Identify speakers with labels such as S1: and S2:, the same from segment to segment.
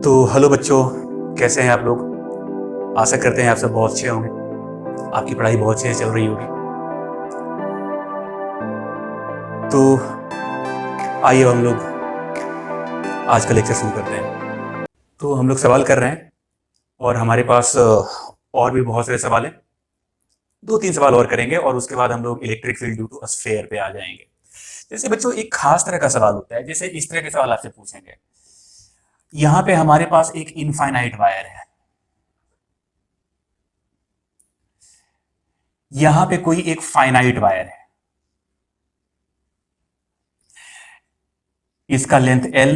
S1: तो हेलो बच्चों, कैसे हैं आप लोग। आशा करते हैं आप सब बहुत अच्छे होंगे, आपकी पढ़ाई बहुत अच्छे से चल रही होगी। तो आइए हम लोग आज का लेक्चर शुरू करते हैं। तो हम लोग सवाल कर रहे हैं और हमारे पास और भी बहुत सारे सवाल हैं। 2-3 सवाल और करेंगे और उसके बाद हम लोग electric field due to a sphere पे आ जाएंगे। जैसे बच्चों एक खास तरह का सवाल होता है, जैसे इस तरह के सवाल आपसे पूछेंगे। यहाँ पे हमारे पास एक इनफाइनाइट वायर है, यहां पे कोई एक फाइनाइट वायर है, इसका length L,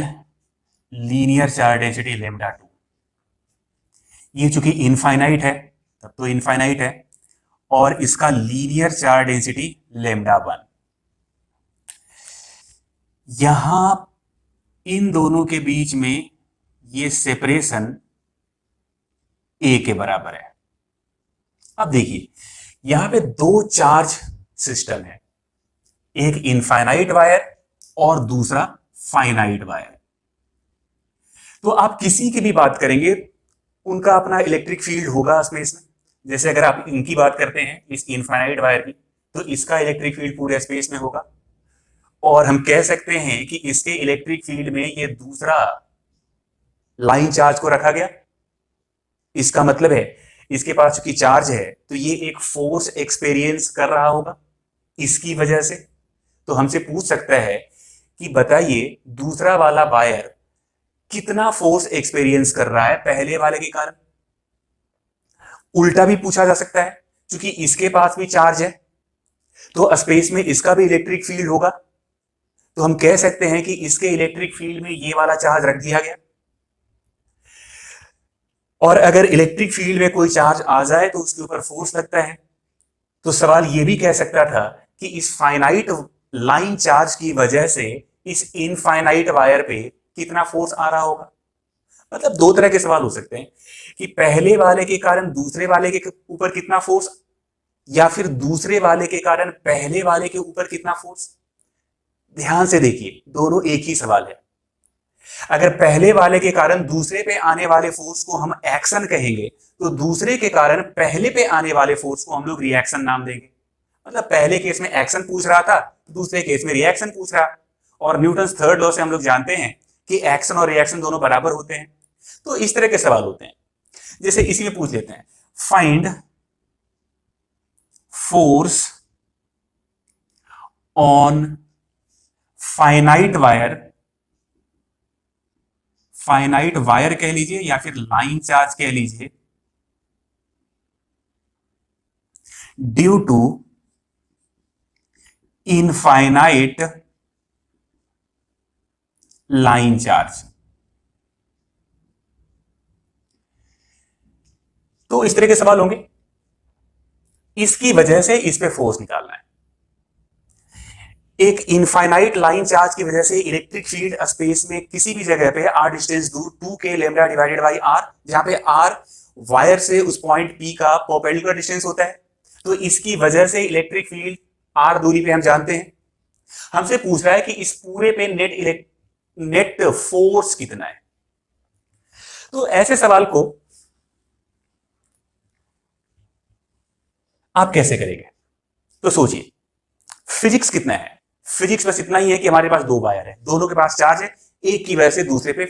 S1: linear charge density λ2। ये चूंकि इनफाइनाइट है, तब तो इनफाइनाइट है, और इसका लीनियर चार्ज डेंसिटी λ1। यहां इन दोनों के बीच में ये सेपरेशन A के बराबर है। अब देखिए यहां पे दो चार्ज सिस्टम है, एक इनफाइनाइट वायर और दूसरा फाइनाइट वायर। तो आप किसी की भी बात करेंगे, उनका अपना इलेक्ट्रिक फील्ड होगा स्पेस में। जैसे अगर आप इनकी बात करते हैं, इस इनफाइनाइट वायर की, तो इसका इलेक्ट्रिक फील्ड पूरे स्पेस में होगा। और हम कह सकते हैं कि इसके इलेक्ट्रिक फील्ड में ये दूसरा लाइन चार्ज को रखा गया। इसका मतलब है इसके पास चूंकि चार्ज है तो ये एक फोर्स एक्सपीरियंस कर रहा होगा इसकी वजह से। तो हमसे पूछ सकता है कि बताइए दूसरा वाला वायर कितना फोर्स एक्सपीरियंस कर रहा है पहले वाले के कारण। उल्टा भी पूछा जा सकता है, क्योंकि इसके पास भी चार्ज है तो स्पेस में इसका भी इलेक्ट्रिक फील्ड होगा। तो हम कह सकते हैं कि इसके इलेक्ट्रिक फील्ड में ये वाला चार्ज रख दिया गया, और अगर इलेक्ट्रिक फील्ड में कोई चार्ज आ जाए तो उसके ऊपर फोर्स लगता है। तो सवाल यह भी कह सकता था कि इस फाइनाइट लाइन चार्ज की वजह से इस इनफाइनाइट वायर पे कितना फोर्स आ रहा होगा। मतलब दो तरह के सवाल हो सकते हैं कि पहले वाले के कारण दूसरे वाले के ऊपर कितना फोर्स, या फिर दूसरे वाले के कारण पहले वाले के ऊपर कितना फोर्स। ध्यान से देखिए दोनों एक ही सवाल है। अगर पहले वाले के कारण दूसरे पे आने वाले फोर्स को हम एक्शन कहेंगे, तो दूसरे के कारण पहले पे आने वाले फोर्स को हम लोग रिएक्शन नाम देंगे। मतलब पहले केस में एक्शन पूछ रहा था, दूसरे केस में रिएक्शन पूछ रहा। और न्यूटन्स थर्ड लॉ से हम लोग जानते हैं कि एक्शन और रिएक्शन दोनों बराबर होते हैं। तो इस तरह के सवाल होते हैं। जैसे इसी में पूछ लेते हैं, find force on finite wire, finite wire कह लीजिए या फिर लाइन चार्ज कह लीजिए, due to infinite line charge. तो इस तरह के सवाल होंगे, इसकी वजह से इस पे फोर्स निकालना है। एक इनफाइनाइट लाइन चार्ज की वजह से इलेक्ट्रिक फील्ड स्पेस में किसी भी जगह पे r डिस्टेंस दूर 2k lambda divided by r, जहां पे r वायर से उस पॉइंट P का परपेंडिकुलर डिस्टेंस होता है। तो इसकी वजह से इलेक्ट्रिक फील्ड r दूरी पे हम जानते हैं। हमसे पूछ रहा है कि इस पूरे पे नेट फोर्स कितना है। तो ऐसे सवाल को आप कैसे करेंगे। तो सोचिए फिजिक्स कितना है, फिजिक्स बस इतना ही है कि हमारे पास दो वायर है, दोनों के पास चार्ज है, एक की वजह से दूसरे पे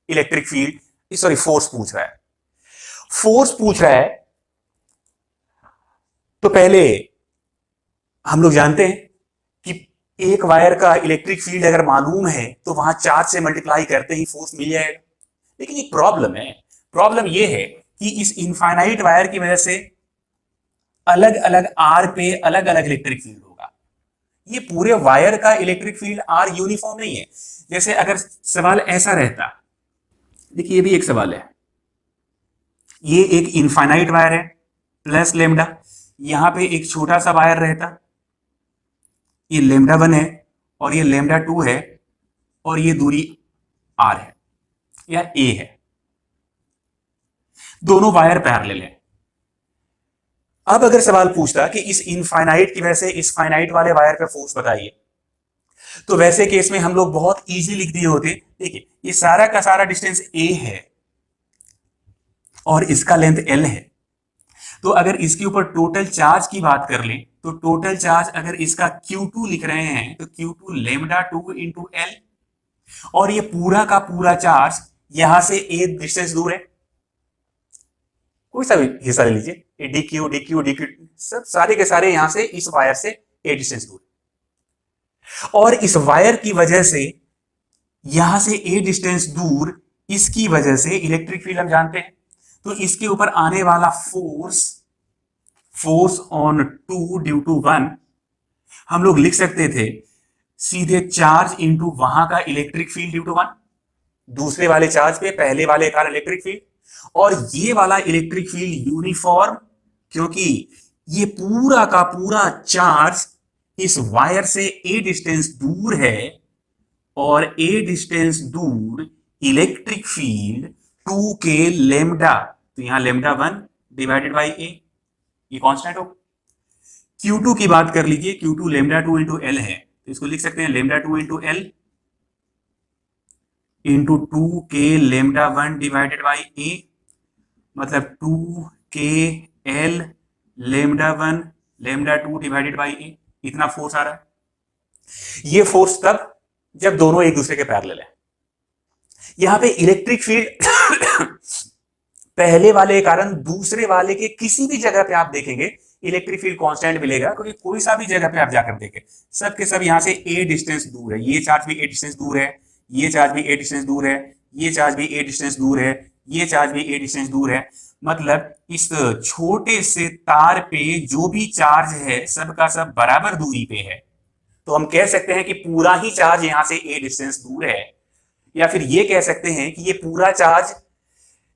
S1: इलेक्ट्रिक फील्ड सॉरी फोर्स पूछ रहा है। फोर्स पूछ रहा है तो पहले हम लोग जानते हैं कि एक वायर का इलेक्ट्रिक फील्ड अगर मालूम है तो वहां चार्ज से मल्टीप्लाई करते ही फोर्स मिल जाएगा। लेकिन एक प्रॉब्लम है, प्रॉब्लम यह है कि इस इनफाइनाइट वायर की वजह से अलग अलग आर पे अलग अलग इलेक्ट्रिक फील्ड होगा। ये पूरे वायर का इलेक्ट्रिक फील्ड आर यूनिफॉर्म नहीं है। जैसे अगर सवाल ऐसा रहता, देखिए ये भी एक सवाल है, ये एक इनफाइनाइट वायर है प्लस लेमडा, यहां पे एक छोटा सा वायर रहता, ये λ1 है और ये λ2 है और ये दूरी r है या a है, दोनों वायर पैरेलल है। अब अगर सवाल पूछता कि इस इनफाइनाइट की वजह से इस फाइनाइट वाले वायर का फोर्स बताइए, तो वैसे केस में हम लोग बहुत इजी लिख दिए होते। देखिए ये सारा का सारा डिस्टेंस a है, और इसका लेंथ L है। तो अगर इसके ऊपर टोटल चार्ज की बात कर लें तो टोटल चार्ज अगर इसका Q2 लिख रहे हैं तो Q2 लेमडा 2 इंटू एल, और ये पूरा का पूरा चार्ज यहां से ए डिस्टेंस दूर है। कोई सा भी हिस्सा ले लीजिए, DQ DQ DQ सब सारे के सारे यहां से इस वायर से ए डिस्टेंस दूर है। और इस वायर की वजह से यहां से ए डिस्टेंस दूर, इसकी वजह से इलेक्ट्रिक फील्ड हम जानते हैं। तो इसके ऊपर आने वाला फोर्स ऑन 2 ड्यू टू 1 हम लोग लिख सकते थे सीधे चार्ज इंटू वहां का इलेक्ट्रिक फील्ड ड्यू टू 1, दूसरे वाले चार्ज पे पहले वाले का इलेक्ट्रिक फील्ड, और ये वाला इलेक्ट्रिक फील्ड यूनिफॉर्म, क्योंकि ये पूरा का पूरा चार्ज इस वायर से ए डिस्टेंस दूर है, और ए डिस्टेंस दूर इलेक्ट्रिक फील्ड 2 के लेमडा, तो यहां लेमडा 1 डिवाइडेड बाई ए, ये कांस्टेंट हो। Q2 की बात कर लीजिए, Q2 लेमडा 2 इंटू एल है, तो इसको लिख सकते हैं लेमडा 2 इंटू एल इंटू 2 के लेमडा 1 डिवाइडेड बाई ए, मतलब 2 के एल lambda 1 lambda 2 divided by a, इतना फोर्स आ रहा है। ये फोर्स तब जब दोनों एक दूसरे के पैरेलल है। यहां पे इलेक्ट्रिक फील्ड पहले वाले के कारण दूसरे वाले के किसी भी जगह पे आप देखेंगे इलेक्ट्रिक फील्ड कांस्टेंट मिलेगा, क्योंकि कोई सा भी जगह पे आप जाकर देखें सब के सब यहां से ए डिस्टेंस दूर है। ये चार्ज भी ए डिस्टेंस दूर है, ये चार्ज भी ए डिस्टेंस दूर है, ये चार्ज भी ए डिस्टेंस दूर है, ये चार्ज भी ए डिस्टेंस दूर है। मतलब इस छोटे से तार पे जो भी चार्ज है सबका सब बराबर दूरी पे है। तो हम कह सकते हैं कि पूरा ही चार्ज यहां से ए डिस्टेंस दूर है, या फिर ये कह सकते हैं कि ये पूरा चार्ज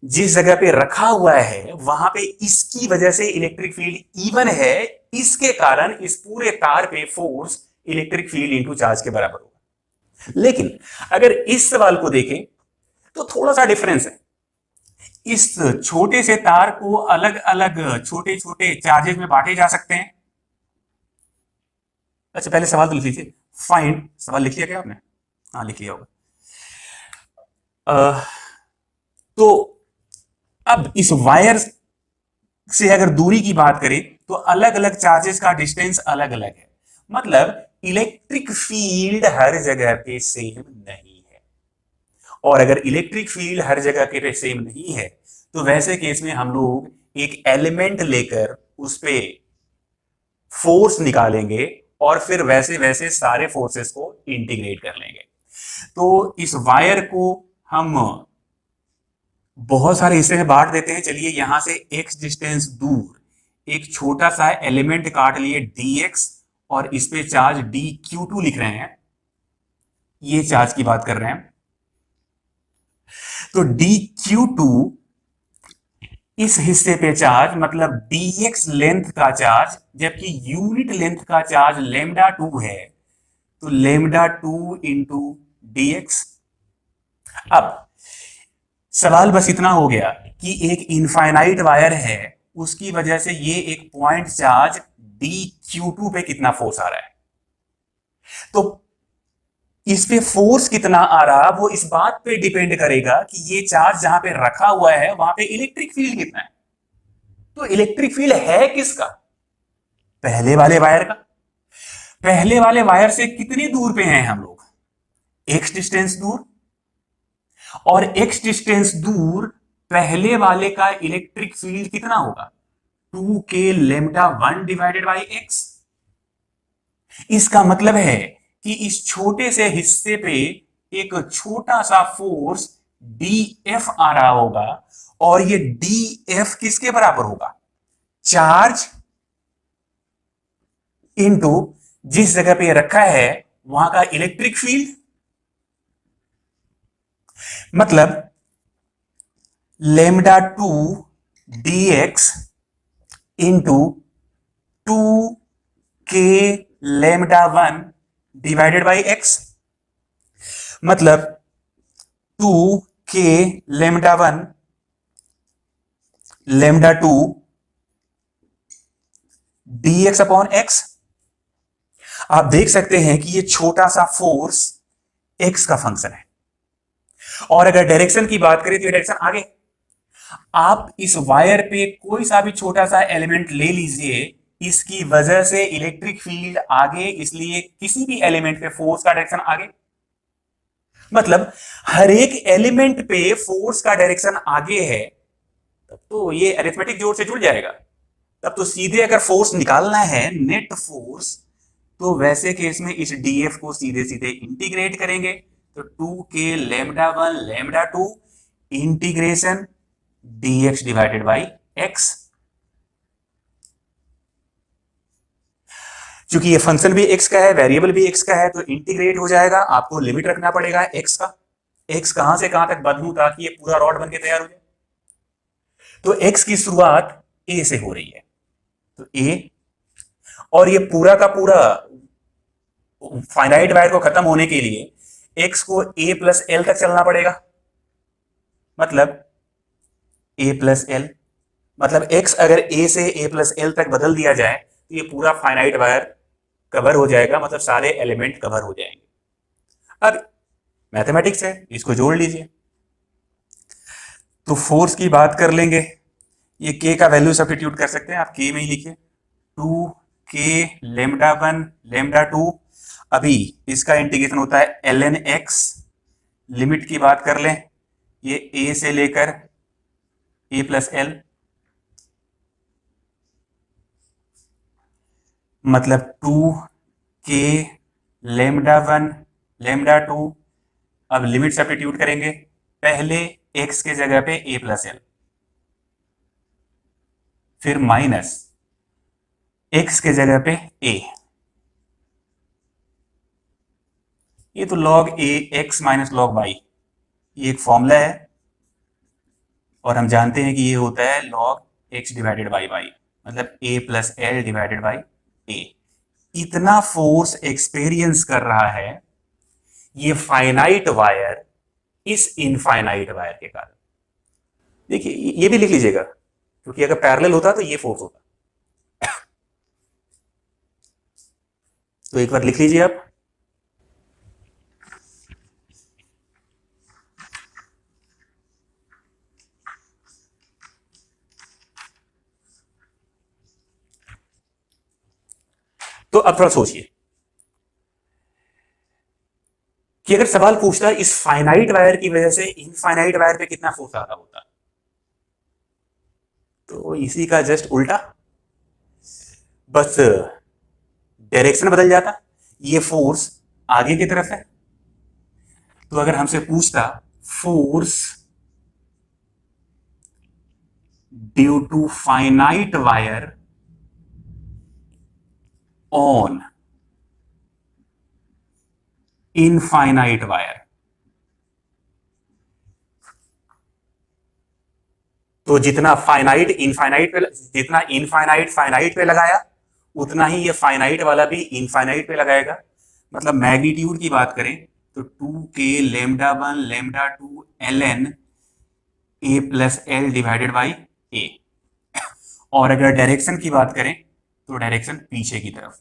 S1: जिस जगह पे रखा हुआ है वहां पे इसकी वजह से इलेक्ट्रिक फील्ड इवन है, इसके कारण इस पूरे तार पे force electric field into charge के बराबर होगा। लेकिन अगर इस सवाल को देखें तो थोड़ा सा डिफरेंस है। इस छोटे से तार को अलग अलग छोटे छोटे चार्जेस में बांटे जा सकते हैं। अच्छा पहले सवाल तो लिख लीजिए, फाइंड, सवाल लिख लिया क्या आपने? हाँ लिख लिया होगा। तो अब इस वायर से अगर दूरी की बात करें तो अलग अलग चार्जेस का डिस्टेंस अलग अलग है, मतलब इलेक्ट्रिक फील्ड हर जगह पे सेम नहीं है। और अगर इलेक्ट्रिक फील्ड हर जगह पे सेम नहीं है तो वैसे केस में हम लोग एक एलिमेंट लेकर उस पे फोर्स निकालेंगे और फिर वैसे वैसे सारे फोर्सेस को इंटीग्रेट कर लेंगे। तो इस वायर को हम बहुत सारे हिस्से में बांट देते हैं। चलिए यहां से x डिस्टेंस दूर एक छोटा सा एलिमेंट काट लिए dx, और इस पे चार्ज dq2 लिख रहे हैं, ये चार्ज की बात कर रहे हैं। तो dq2 इस हिस्से पे चार्ज मतलब dx लेंथ का चार्ज, जबकि यूनिट लेंथ का चार्ज लेमडा 2 है, तो लेमडा 2 इंटू dx। अब सवाल बस इतना हो गया कि एक इनफाइनाइट वायर है, उसकी वजह से ये एक पॉइंट चार्ज dq2 पे कितना फोर्स आ रहा है। तो इस पे फोर्स कितना आ रहा वो इस बात पे डिपेंड करेगा कि ये चार्ज जहां पे रखा हुआ है वहां पे इलेक्ट्रिक फील्ड कितना है। तो इलेक्ट्रिक फील्ड है किसका? पहले वाले वायर का। पहले वाले वायर से कितनी दूर पे हैं हम लोग? x डिस्टेंस दूर, और x डिस्टेंस दूर पहले वाले का इलेक्ट्रिक फील्ड कितना होगा? 2 के लेमडा 1 डिवाइडेड बाई x। इसका मतलब है कि इस छोटे से हिस्से पे एक छोटा सा फोर्स dF आ रहा होगा, और ये dF किसके बराबर होगा? चार्ज इनटू जिस जगह पे रखा है वहां का इलेक्ट्रिक फील्ड। मतलब लेमडा 2 dx इंटू 2 के लेमडा 1 डिवाइडेड बाई x, मतलब 2 के lambda 1 lambda 2 dx upon x। आप देख सकते हैं कि ये छोटा सा फोर्स x का फंक्शन है, और अगर डायरेक्शन की बात करें तो ये डायरेक्शन आगे। आप इस वायर पे कोई सा भी छोटा सा एलिमेंट ले लीजिए, इसकी वजह से इलेक्ट्रिक फील्ड आगे, इसलिए किसी भी एलिमेंट पे फोर्स का डायरेक्शन आगे। मतलब हर एक एलिमेंट पे फोर्स का डायरेक्शन आगे है, तब तो ये अरिथमेटिक जोड़ से जुड़ जाएगा। तब तो सीधे अगर फोर्स निकालना है, नेट फोर्स, तो वैसे केस में इस डीएफ को सीधे सीधे इंटीग्रेट करेंगे, तो 2k lambda 1 lambda 2 integration dx divided by x। क्योंकि ये फंक्शन भी x का है, वेरिएबल भी x का है, तो इंटीग्रेट हो जाएगा। आपको लिमिट रखना पड़ेगा x का, x कहां से कहां तक बदलूं ताकि ये पूरा रॉड बन के तैयार हो जाए। तो x की शुरुआत a से हो रही है, तो a, और ये पूरा का पूरा फाइनाइट वायर को खत्म होने के लिए x को a प्लस एल तक चलना पड़ेगा। मतलब a प्लस एल, मतलब x अगर a से a प्लस एल तक बदल दिया जाए तो ये पूरा फाइनाइट वायर कवर हो जाएगा, मतलब सारे एलिमेंट कवर हो जाएंगे। अब मैथमेटिक्स है, इसको जोड़ लीजिए। तो फोर्स की बात कर लेंगे, ये k का वैल्यू सब्स्टिट्यूट कर सकते हैं आप, k में ही लिखिए 2k लैम्डा 1 लैम्डा 2। अभी इसका इंटीग्रेशन होता है ln x। लिमिट की बात कर लें, ये a से लेकर a प्लस एल, मतलब 2k लैम्डा 1 लैम्डा 2। अब लिमिट सब्स्टिट्यूट करेंगे, पहले x के जगह पे a प्लस एल, फिर माइनस x के जगह पे a, ये तो log a x minus log y, ये एक फॉर्मूला है, और हम जानते हैं कि ये होता है log x divided by y, मतलब a plus L divided by a। इतना फोर्स एक्सपीरियंस कर रहा है ये फाइनाइट वायर इस इनफाइनाइट वायर के कारण। देखिए ये भी लिख लीजिएगा, क्योंकि अगर पैरेलल होता तो ये फोर्स होता। तो एक बार लिख लीजिए आप, तो अब थोड़ा सोचिए कि अगर सवाल पूछता इस फाइनाइट वायर की वजह से इनफाइनाइट वायर पे कितना फोर्स आ रहा होता, तो इसी का जस्ट उल्टा, बस डायरेक्शन बदल जाता। ये फोर्स आगे की तरफ है, तो अगर हमसे पूछता force due to finite wire on infinite wire, तो जितना फाइनाइट इनफाइनाइट पे, जितना इनफाइनाइट फाइनाइट पे लगाया, उतना ही ये फाइनाइट वाला भी इनफाइनाइट पे लगाएगा। मतलब मैग्नीट्यूड की बात करें तो 2k lambda 1 lambda 2 ln a plus L divided by a। और अगर डायरेक्शन की बात करें तो डायरेक्शन पीछे की तरफ,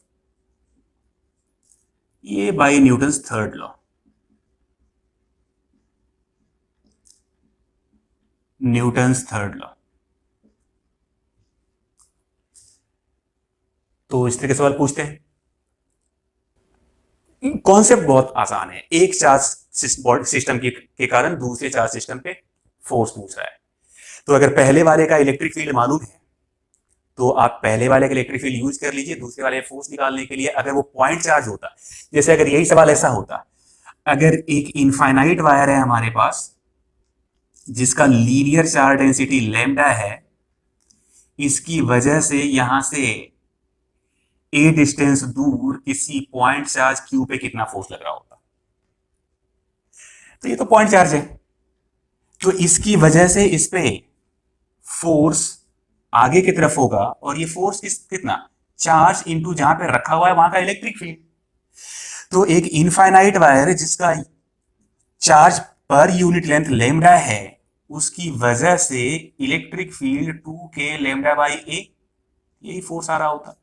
S1: ये by Newton's third law. Newton's third law. तो इस तरह के सवाल पूछते हैं। कॉन्सेप्ट बहुत आसान है, एक चार्ज सिस्टम के कारण दूसरे चार्ज सिस्टम पे फोर्स पूछ रहा है। तो अगर पहले वाले का इलेक्ट्रिक फील्ड मालूम है तो आप पहले वाले का इलेक्ट्रिक फील्ड यूज कर लीजिए दूसरे वाले फोर्स निकालने के लिए। अगर वो पॉइंट चार्ज होता, जैसे अगर यही सवाल ऐसा होता, अगर एक इनफाइनाइट वायर है हमारे पास जिसका लीनियर चार्ज डेंसिटी लैम्डा है, इसकी वजह से यहां से ए डिस्टेंस दूर किसी पॉइंट चार्ज क्यू पे कितना फोर्स लग रहा होता, तो ये तो पॉइंट चार्ज है, तो इसकी वजह से इस पे फोर्स आगे की तरफ होगा, और ये फोर्स कितना, चार्ज इंटू जहां पे रखा हुआ है वहां का इलेक्ट्रिक फील्ड। तो एक इनफाइनाइट वायर जिसका charge per unit length lambda है, उसकी वजह से electric field 2k lambda by a, यही फोर्स आ रहा होता।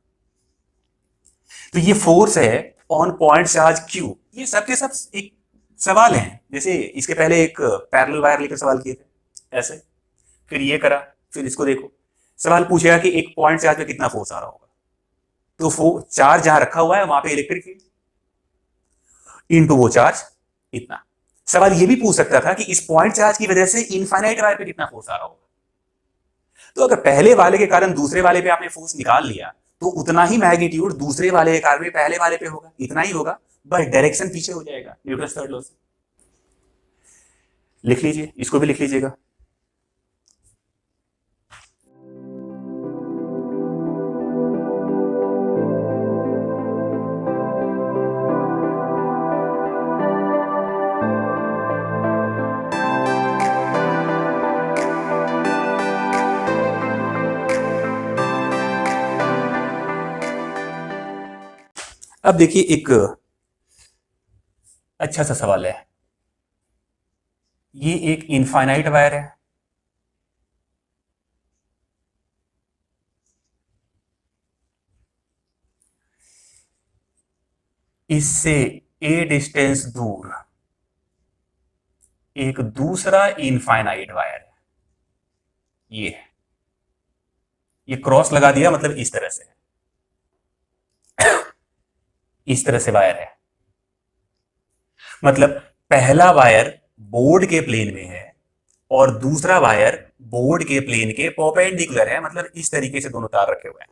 S1: तो ये फोर्स है ऑन पॉइंट चार्ज q। ये सबके सब एक सवाल हैं, जैसे इसके पहले एक पैरेलल वायर लेकर सवाल किए थे ऐसे, फिर ये करा, फिर इसको देखो, सवाल पूछेगा कि एक पॉइंट चार्ज में कितना फोर्स आ रहा होगा, तो चार्ज जहां रखा हुआ है वहां पे इलेक्ट्रिक फील्ड इनटू वो चार्ज इतना। सवाल ये भी पूछ सकता था कि इस पॉइंट चार्ज की वजह से इनफाइनाइट वायर पे कितना फोर्स आ रहा होगा। तो अगर पहले वाले के कारण दूसरे वाले पे आपने फोर्स निकाल लिया तो उतना ही मैग्नीट्यूड दूसरे वाले के कारण पहले वाले पे होगा, इतना ही होगा, बस डायरेक्शन पीछे हो जाएगा न्यूटन थर्ड लॉ से। लिख लीजिए, इसको भी लिख लीजिएगा। अब देखिए एक अच्छा सा सवाल है, ये एक इनफाइनाइट वायर है, इससे ए डिस्टेंस दूर एक दूसरा इनफाइनाइट वायर है, ये क्रॉस लगा दिया, मतलब इस तरह से इस तरह से वायर है, मतलब पहला वायर बोर्ड के प्लेन में है और दूसरा वायर बोर्ड के प्लेन के परपेंडिकुलर है, मतलब इस तरीके से दोनों तार रखे हुए हैं।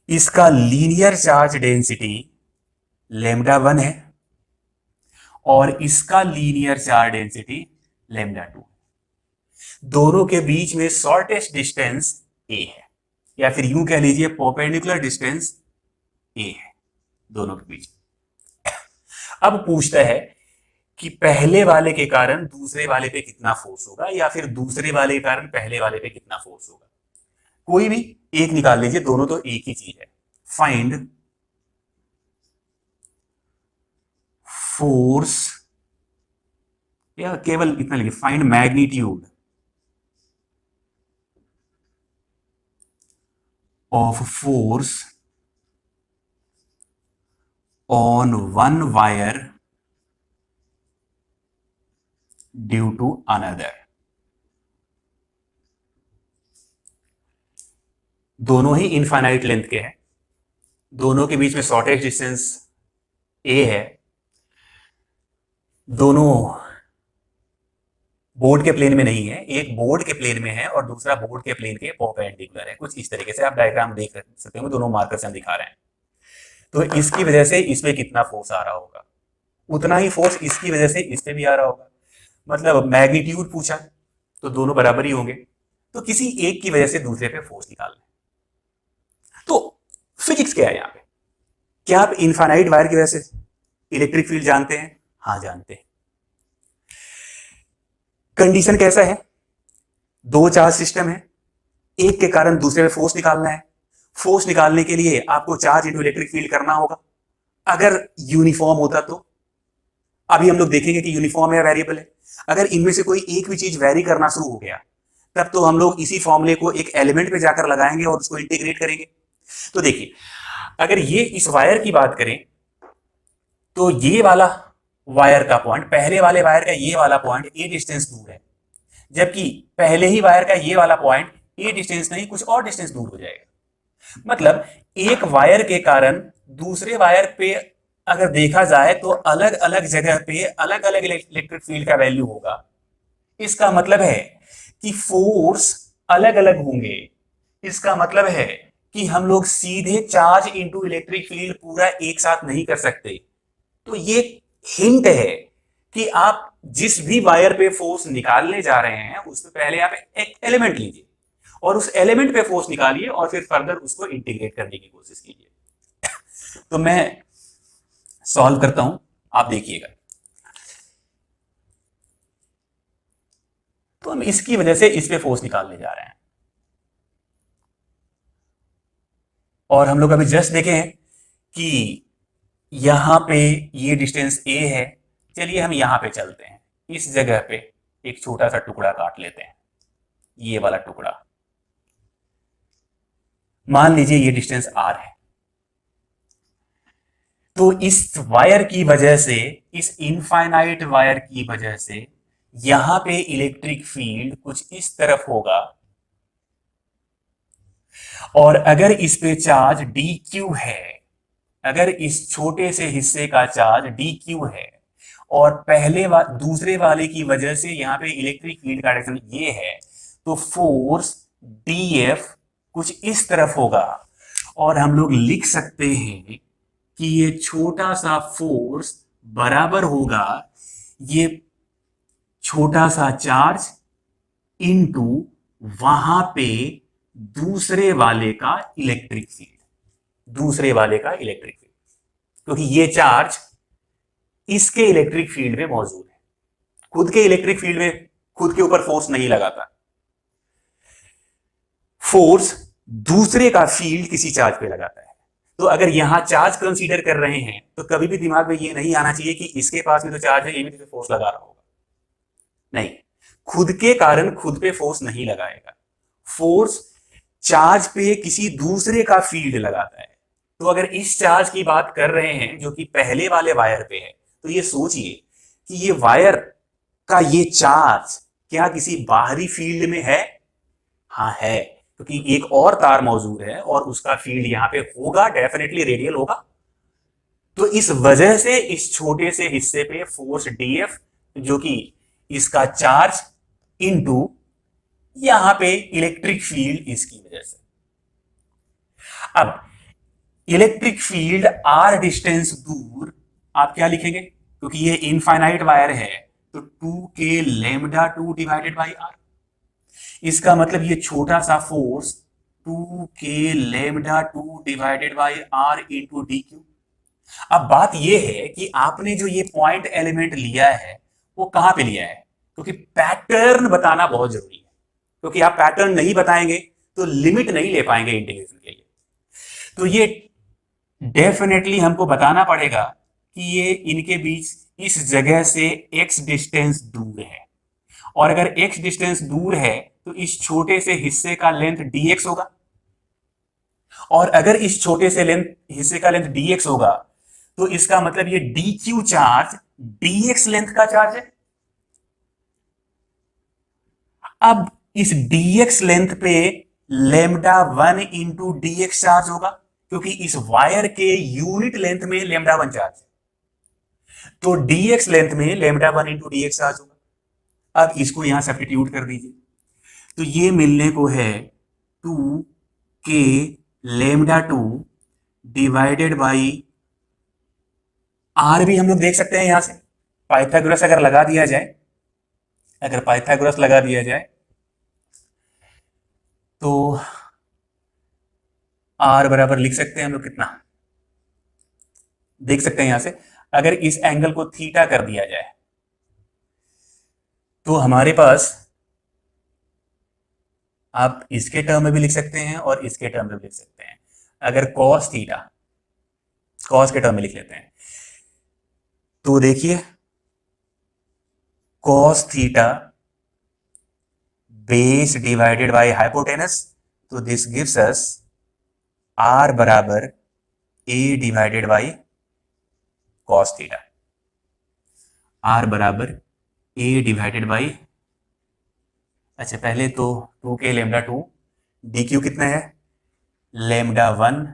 S1: इसका लीनियर चार्ज डेंसिटी λ1 है और इसका लीनियर चार्ज डेंसिटी λ2। दोनों के बीच में शॉर्टेस्ट डिस्टेंस a है, या फिर यूं कह लीजिए परपेंडिकुलर डिस्टेंस a है दोनों के बीच। अब पूछता है कि पहले वाले के कारण दूसरे वाले पे कितना फोर्स होगा, या फिर दूसरे वाले के कारण पहले वाले पे कितना फोर्स होगा। कोई भी एक निकाल लीजिए, दोनों तो एक ही चीज है। फाइंड फोर्स, या केवल इतना लिखिए, find magnitude of force on one wire due to another. दोनों ही इनफाइनाइट लेंथ के हैं, दोनों के बीच में शॉर्टेस्ट डिस्टेंस a है, दोनों बोर्ड के प्लेन में नहीं है, एक बोर्ड के प्लेन में है और दूसरा बोर्ड के प्लेन के परपेंडिकुलर है। कुछ इस तरीके से आप डायग्राम देख सकते हो, दोनों मार्कर से हम दिखा रहे हैं। तो इसकी वजह से इसमें कितना फोर्स आ रहा होगा, उतना ही फोर्स इसकी वजह से इस पे भी आ रहा होगा, मतलब मैग्नीट्यूड पूछा तो दोनों बराबर ही होंगे, तो किसी एक की वजह से दूसरे पे फोर्स निकालना। तो फिजिक्स क्या है यहां पे, क्या आप इनफाइनाइट वायर की वजह से इलेक्ट्रिक फील्ड जानते हैं? हाँ जानते हैं। कंडीशन कैसा है, दो चार्ज सिस्टम है, एक के कारण दूसरे पे फोर्स निकालना है। फोर्स निकालने के लिए आपको चार्ज इनटू इलेक्ट्रिक फील्ड करना होगा। अगर यूनिफॉर्म होता तो, अभी हम लोग देखेंगे कि यूनिफॉर्म है वेरिएबल है, अगर इनमें से कोई एक भी चीज वेरी करना शुरू हो गया तब तो हम लोग इसी फॉर्मूले को एक एलिमेंट पे जाकर लगाएंगे और उसको इंटीग्रेट करेंगे। तो देखिए, अगर ये इस वायर की बात करें तो ये वाला वायर का पॉइंट, पहले वाले वायर का ये वाला पॉइंट ए डिस्टेंस दूर है, जबकि पहले ही वायर का ये वाला पॉइंट ए डिस्टेंस नहीं कुछ और डिस्टेंस दूर हो जाएगा। मतलब एक वायर के कारण दूसरे वायर पे अगर देखा जाए तो अलग अलग जगह पे अलग अलग इलेक्ट्रिक फील्ड का वैल्यू होगा। इसका मतलब है कि फोर्स अलग अलग होंगे। इसका मतलब है कि हम लोग सीधे चार्ज इनटू इलेक्ट्रिक फील्ड पूरा एक साथ नहीं कर सकते। तो ये हिंट है कि आप जिस भी वायर पे फोर्स निकालने जा रहे हैं उससे पहले आप एक एलिमेंट लीजिए और उस एलिमेंट पे फोर्स निकालिए और फिर फर्दर उसको इंटीग्रेट करने की कोशिश कीजिए। तो मैं सॉल्व करता हूं, आप देखिएगा। तो हम इसकी वजह से इस पे फोर्स निकालने जा रहे हैं और हम लोग अभी जस्ट देखे हैं कि यहां पे ये डिस्टेंस a है। चलिए हम यहां पे चलते हैं, इस जगह पे एक छोटा सा टुकड़ा काट लेते हैं, ये वाला टुकड़ा, मान लीजिए ये डिस्टेंस r है। तो इस वायर की वजह से, इस इनफाइनाइट वायर की वजह से यहां पे इलेक्ट्रिक फील्ड कुछ इस तरफ होगा, और अगर इस पे चार्ज dq है, अगर इस छोटे से हिस्से का चार्ज dq है और दूसरे वाले की वजह से यहां पे इलेक्ट्रिक फील्ड का डायरेक्शन ये है, तो फोर्स dF कुछ इस तरफ होगा, और हम लोग लिख सकते हैं कि ये छोटा सा फोर्स बराबर होगा ये छोटा सा चार्ज इनटू वहां पे दूसरे वाले का इलेक्ट्रिक फील्ड, दूसरे वाले का इलेक्ट्रिक फील्ड, क्योंकि ये चार्ज इसके इलेक्ट्रिक फील्ड में मौजूद है, खुद के इलेक्ट्रिक फील्ड में खुद के ऊपर फोर्स नहीं लगाता, फोर्स दूसरे का फील्ड किसी चार्ज पे लगाता है। तो अगर यहां चार्ज कंसीडर कर रहे हैं तो कभी भी दिमाग में ये नहीं आना चाहिए कि इसके पास में तो चार्ज है, ये भी तो फोर्स लगा रहा होगा, नहीं, खुद के कारण खुद पे फोर्स नहीं लगाएगा, फोर्स चार्ज पे किसी दूसरे का फील्ड लगाता है। तो अगर इस चार्ज की बात कर रहे हैं जो कि पहले वाले वायर पे है, तो ये सोचिए कि ये वायर का ये चार्ज क्या किसी बाहरी फील्ड में है? हाँ है, क्योंकि एक और तार मौजूद है और उसका फील्ड यहां पे होगा, डेफिनेटली रेडियल होगा। तो इस वजह से इस छोटे से हिस्से पे फोर्स dF, जो कि इसका चार्ज इनटू यहां पे इलेक्ट्रिक फील्ड इसकी वजह से। अब इलेक्ट्रिक फील्ड r डिस्टेंस दूर आप क्या लिखेंगे, क्योंकि ये इनफाइनाइट वायर है, तो 2k λ2 डिवाइडेड बाई r, इसका मतलब ये छोटा सा force 2k λ2 divided by r into dq। अब बात ये है कि आपने जो ये पॉइंट एलिमेंट लिया है वो कहां पे लिया है, क्योंकि पैटर्न बताना बहुत जरूरी है, क्योंकि आप पैटर्न नहीं बताएंगे तो लिमिट नहीं ले पाएंगे इंटीग्रेशन के लिए। तो ये डेफिनेटली हमको बताना पड़ेगा कि ये इनके बीच इस जगह से x डिस्टेंस दूर है, और अगर x डिस्टेंस दूर है तो इस छोटे से हिस्से का लेंथ dx होगा, और अगर इस छोटे से हिस्से का लेंथ dx होगा तो इसका मतलब ये dq चार्ज dx लेंथ का चार्ज है। अब इस dx लेंथ पे λ1 इंटू dx चार्ज होगा, क्योंकि इस वायर के यूनिट लेंथ में λ1 चार्ज है, तो dx लेंथ में λ1 इंटू dx चार्ज होगा। अब इसको यहां सब्स्टिट्यूट कर दीजिए, तो ये मिलने को है 2k λ2 डिवाइडेड बाई r भी हम लोग देख सकते हैं यहां से, पाइथागोरस अगर लगा दिया जाए, अगर पाइथागोरस लगा दिया जाए तो r बराबर लिख सकते हैं हम लोग, कितना देख सकते हैं यहां से, अगर इस एंगल को थीटा कर दिया जाए तो हमारे पास, आप इसके टर्म में भी लिख सकते हैं और इसके टर्म में भी लिख सकते हैं, अगर cos थीटा, cos के टर्म में लिख लेते हैं तो देखिए cos theta base divided by hypotenuse, तो दिस गिव्स अस r बराबर a divided by cos theta, r बराबर a डिवाइडेड बाय, अच्छा पहले तो 2k λ2 dq कितना है, λ1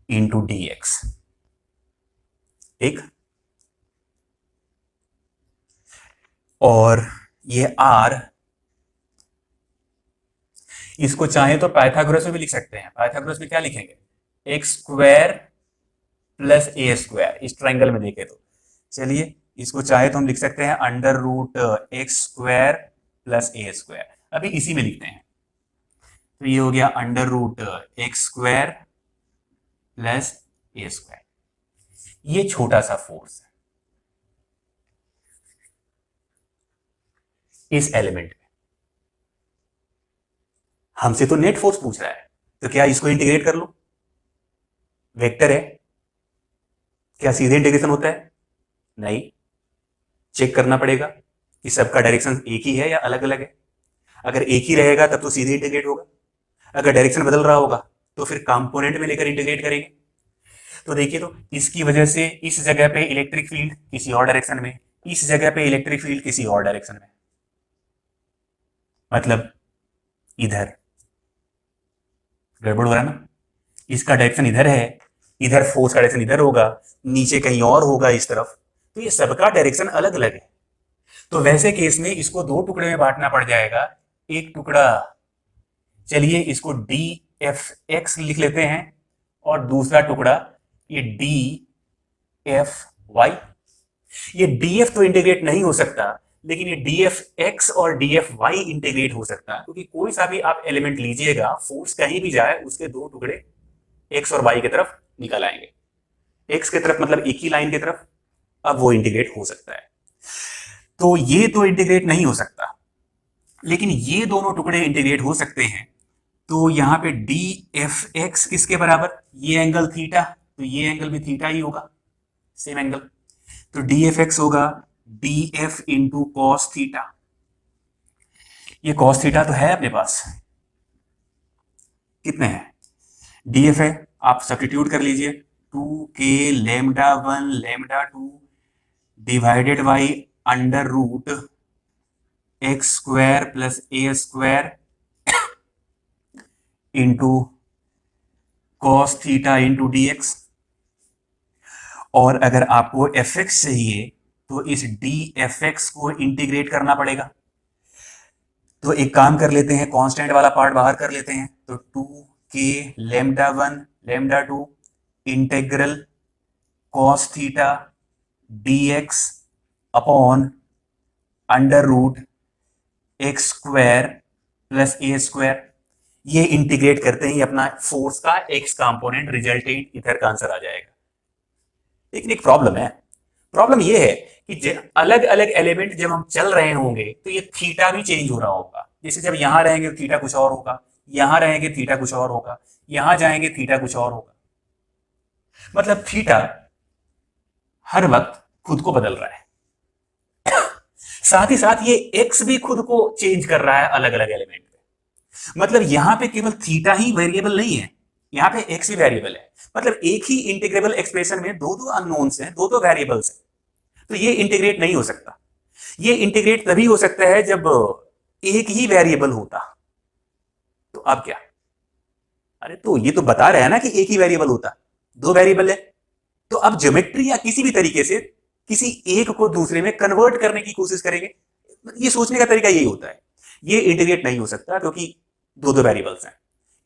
S1: इंटू dx, ठीक, और ये r, इसको चाहे तो पाइथागोरस में भी लिख सकते हैं, पाइथागोरस में क्या लिखेंगे, x square plus a square, इस ट्रायंगल में देखें तो, चलिए इसको चाहे तो हम लिख सकते हैं under root x square plus a square, अभी इसी में लिखते हैं, तो ये हो गया under root x square plus a square, ये छोटा सा फोर्स है इस एलिमेंट में। हमसे तो नेट फोर्स पूछ रहा है, तो क्या इसको इंटीग्रेट कर लो, वेक्टर है, क्या सीधे इंटीग्रेशन होता है, नहीं, चेक करना पड़ेगा कि सबका डायरेक्शन एक ही है या अलग अलग है, अगर एक ही रहेगा तब तो सीधे इंटीग्रेट होगा, अगर डायरेक्शन बदल रहा होगा तो फिर कंपोनेंट में लेकर इंटीग्रेट करेंगे। तो देखिए, तो इसकी वजह से इस जगह पे इलेक्ट्रिक फील्ड किसी और डायरेक्शन में, इस जगह पे इलेक्ट्रिक फील्ड किसी और डायरेक्शन में, मतलब इधर। गड़बड़ हो रहा है ना, इसका डायरेक्शन इधर है, इधर फोर्स का डायरेक्शन इधर होगा, नीचे कहीं और होगा इस तरफ, तो ये सबका डायरेक्शन अलग अलग है। तो वैसे केस में इसको दो टुकड़े में बांटना पड़ जाएगा। एक टुकड़ा, चलिए इसको डी एफ एक्स लिख लेते हैं, और दूसरा टुकड़ा ये डी एफ वाई। ये डी एफ तो इंटीग्रेट नहीं हो सकता, लेकिन ये डी एफ एक्स और डी एफ वाई इंटीग्रेट हो सकता है, क्योंकि कोई सा भी आप एलिमेंट लीजिएगा, फोर्स कहीं भी जाए, उसके दो टुकड़े एक्स और वाई की तरफ निकल आएंगे। एक्स की तरफ मतलब एक ही लाइन की तरफ, अब वो इंटीग्रेट हो सकता है। तो ये तो इंटीग्रेट नहीं हो सकता, लेकिन ये दोनों टुकड़े इंटीग्रेट हो सकते हैं। तो यहां पे डी एफ एक्स किसके बराबर, ये एंगल थीटा, तो ये एंगल भी थीटा ही होगा, सेम एंगल। तो डी एफ एक्स होगा D F into cos theta. ये कॉस थीटा तो है अपने पास, कितने हैं, डी एफ है, आप सब्स्टिट्यूट कर लीजिए, 2k lambda 1 lambda 2 divided by under root x square plus a square into cos theta into d x. और अगर आपको एफ एक्स चाहिए तो इस डी एफ एक्स को इंटीग्रेट करना पड़ेगा। तो एक काम कर लेते हैं, कांस्टेंट वाला पार्ट बाहर कर लेते हैं, तो 2k lambda 1 lambda 2 integral cos theta d x upon under root x square plus a square. ये इंटीग्रेट करते ही अपना फोर्स का एक्स कंपोनेंट रिजल्टेंट इधर का आंसर आ जाएगा। लेकिन एक प्रॉब्लम है, प्रॉब्लम ये है कि अलग अलग एलिमेंट जब हम चल रहे होंगे तो ये थीटा भी चेंज हो रहा होगा। जैसे जब यहां रहेंगे थीटा कुछ और होगा, यहां रहेंगे थीटा कुछ और होगा, यहां जाएंगे थीटा कुछ और होगा। मतलब थीटा हर वक्त खुद को बदल रहा है, साथ ही साथ ये एक्स भी खुद को चेंज कर रहा है अलग अलग एलिमेंट पे। मतलब यहां पे केवल थीटा ही वेरिएबल नहीं है, यहां पे एक्स भी वेरिएबल है। मतलब एक ही इंटीग्रेबल एक्सप्रेशन में दो दो अननोन्स हैं, दो दो वेरिएबल्स हैं। तो ये इंटीग्रेट नहीं हो सकता। ये इंटीग्रेट तभी हो सकता है जब एक ही वेरिएबल होता। तो अब क्या, अरे तो ये तो बता रहे हैं ना कि एक ही वेरिएबल होता, दो वेरिएबल है। तो अब ज्योमेट्री या किसी भी तरीके से किसी एक को दूसरे में कन्वर्ट करने की कोशिश करेंगे। ये सोचने का तरीका यही होता है। ये इंटीग्रेट नहीं हो सकता क्योंकि दो दो वेरिएबल्स हैं।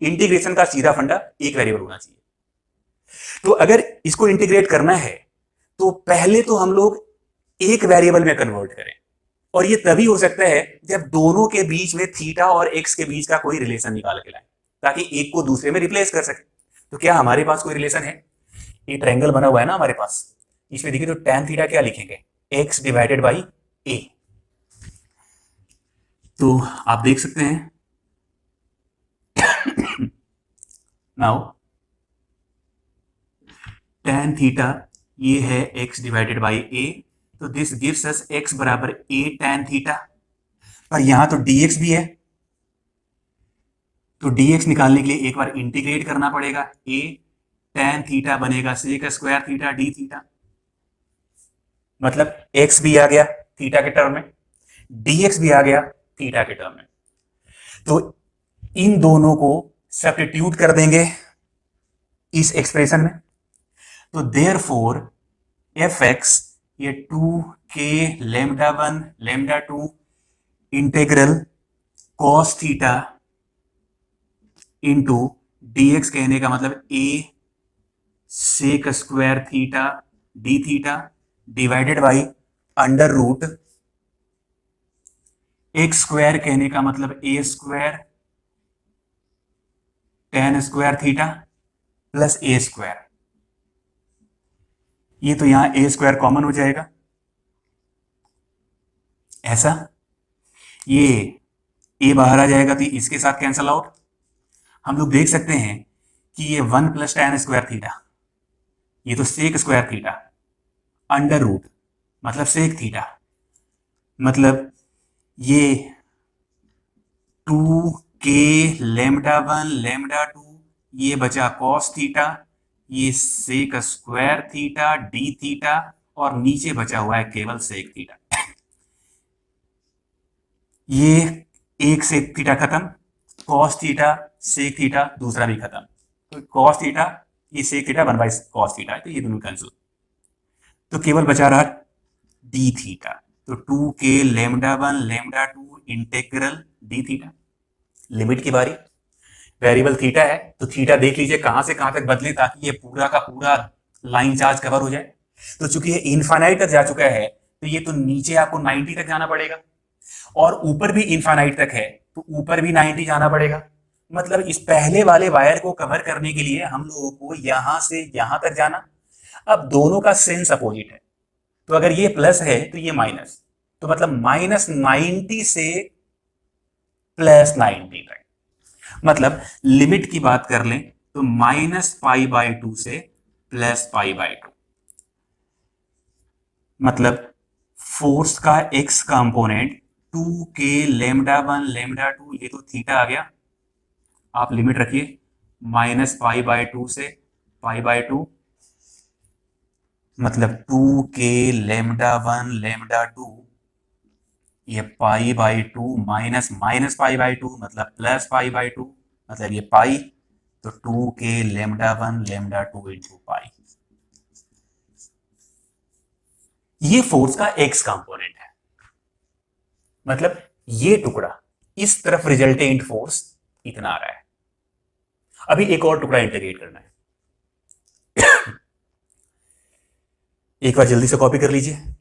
S1: इंटीग्रेशन का सीधा फंडा एक वेरिएबल होना चाहिए। तो अगर इसको इंटीग्रेट करना है तो पहले तो हम लोग एक वेरिएबल में कन्वर्ट करें, और ये तभी हो सकता है जब दोनों के बीच में थीटा और एक्स के बीच का कोई रिलेशन निकाल के लाए, ताकि एक को दूसरे में रिप्लेस कर सके। तो क्या हमारे पास कोई रिलेशन है? ये ट्रायंगल बना हुआ है ना हमारे पास, इसमें देखिए तो tan थीटा क्या लिखेंगे, x डिवाइडेड बाई a। तो आप देख सकते हैं नाउ tan थीटा ये है x डिवाइडेड बाई a, तो दिस गिव्स अस x बराबर a tan थीटा। पर यहां तो dx भी है, तो dx निकालने के लिए एक बार इंटीग्रेट करना पड़ेगा। a tan थीटा बनेगा sec square theta d theta, मतलब x भी आ गया थीटा के टर्म में, dx भी आ गया थीटा के टर्म में। तो इन दोनों को सब्स्टिट्यूट कर देंगे इस एक्सप्रेशन में। तो देयरफॉर fx ये 2k lambda 1 lambda 2 integral cos theta into dx कहने का मतलब a sec square theta d theta divided by under root x square कहने का मतलब a square tan square theta plus a square. ये तो यहां a स्क्वायर कॉमन हो जाएगा, ऐसा ये a बाहर आ जाएगा तो इसके साथ कैंसल आउट। हम लोग देख सकते हैं कि ये 1 प्लस tan स्क्वायर थीटा, ये तो sec square theta under root मतलब सेक थीटा, मतलब ये 2k लेमडा 1 लेमडा 2, ये बचा cos थीटा, ये sec square theta d theta और नीचे बचा हुआ है केवल सेक थीटा। ये एक सेक थीटा खत्म, कॉस थीटा सेक थीटा दूसरा भी खत्म, तो कॉस थीटा ये sec theta 1 by cos theta है, तो ये दोनों कैंसिल, तो केवल बचा रहा डी थीटा। तो 2k λ1 λ2 integral D theta. Limit की बारी, वेरिएबल थीटा है तो थीटा देख लीजिए कहां से कहां तक बदले ताकि ये पूरा का पूरा लाइन चार्ज कवर हो जाए। तो चूंकि ये इनफाइनाइट तक जा चुका है तो ये तो नीचे आपको 90 तक जाना पड़ेगा, और ऊपर भी इनफाइनाइट तक है तो ऊपर भी 90 जाना पड़ेगा। मतलब इस पहले वाले वायर को कवर करने के लिए हम लोगों को यहां से यहां तक जाना। अब दोनों का सेंस अपोजिट है, तो अगर ये प्लस है तो ये माइनस, तो मतलब -90 से +90 तक। मतलब लिमिट की बात कर लें तो -π/2 से +π/2। मतलब फोर्स का x कंपोनेंट 2k λ1 λ2, ये तो थीटा आ गया, आप लिमिट रखिए -π/2 से π/2, मतलब 2k λ1 λ2, ये π/2 माइनस π/2 मतलब +π/2, मतलब ये पाई, तो 2k λ1 λ2 इंटू पाई। ये फोर्स का x कंपोनेंट है, मतलब ये टुकड़ा इस तरफ रिजल्टेंट फोर्स इतना आ रहा है। अभी एक और टुकड़ा इंटीग्रेट करना है, एक बार जल्दी से कॉपी कर लीजिए।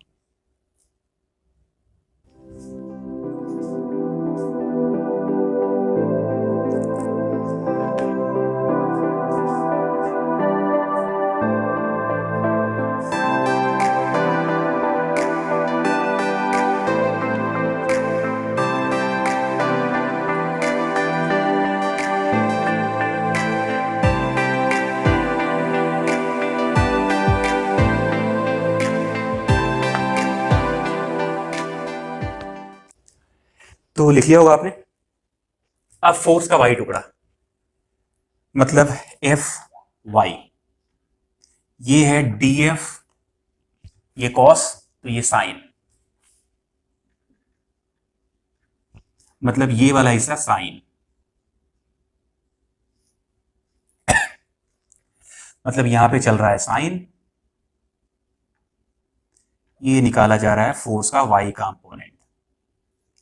S1: तो लिख लिया होगा आपने। अब फोर्स का वाई टुकड़ा, मतलब एफ वाई, ये है डी एफ, ये कॉस, तो ये साइन, मतलब ये वाला हिस्सा साइन, मतलब यहां पे चल रहा है साइन, ये निकाला जा रहा है फोर्स का वाई कंपोनेंट।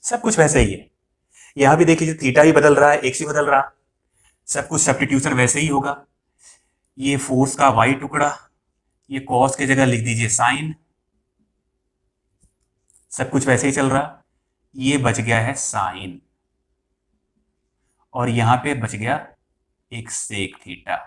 S1: सब कुछ वैसे ही है, यहां भी देख लीजिए थीटा ही बदल रहा है, एक्स ही बदल रहा, सब कुछ सब्स्टिट्यूशन वैसे ही होगा। ये फोर्स का वाई टुकड़ा, ये कॉस की जगह लिख दीजिए साइन, सब कुछ वैसे ही चल रहा, ये बच गया है साइन, और यहां पे बच गया एक सेक थीटा।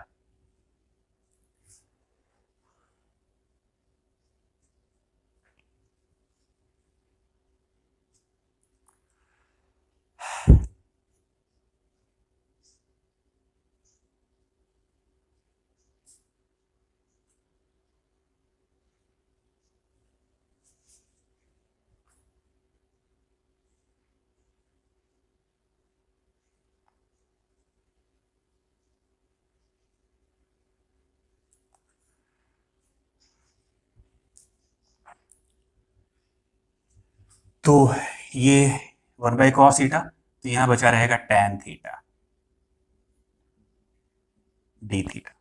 S1: तो ये 1/cos थीटा, तो यहां बचा रहेगा tan थीटा डी थीटा।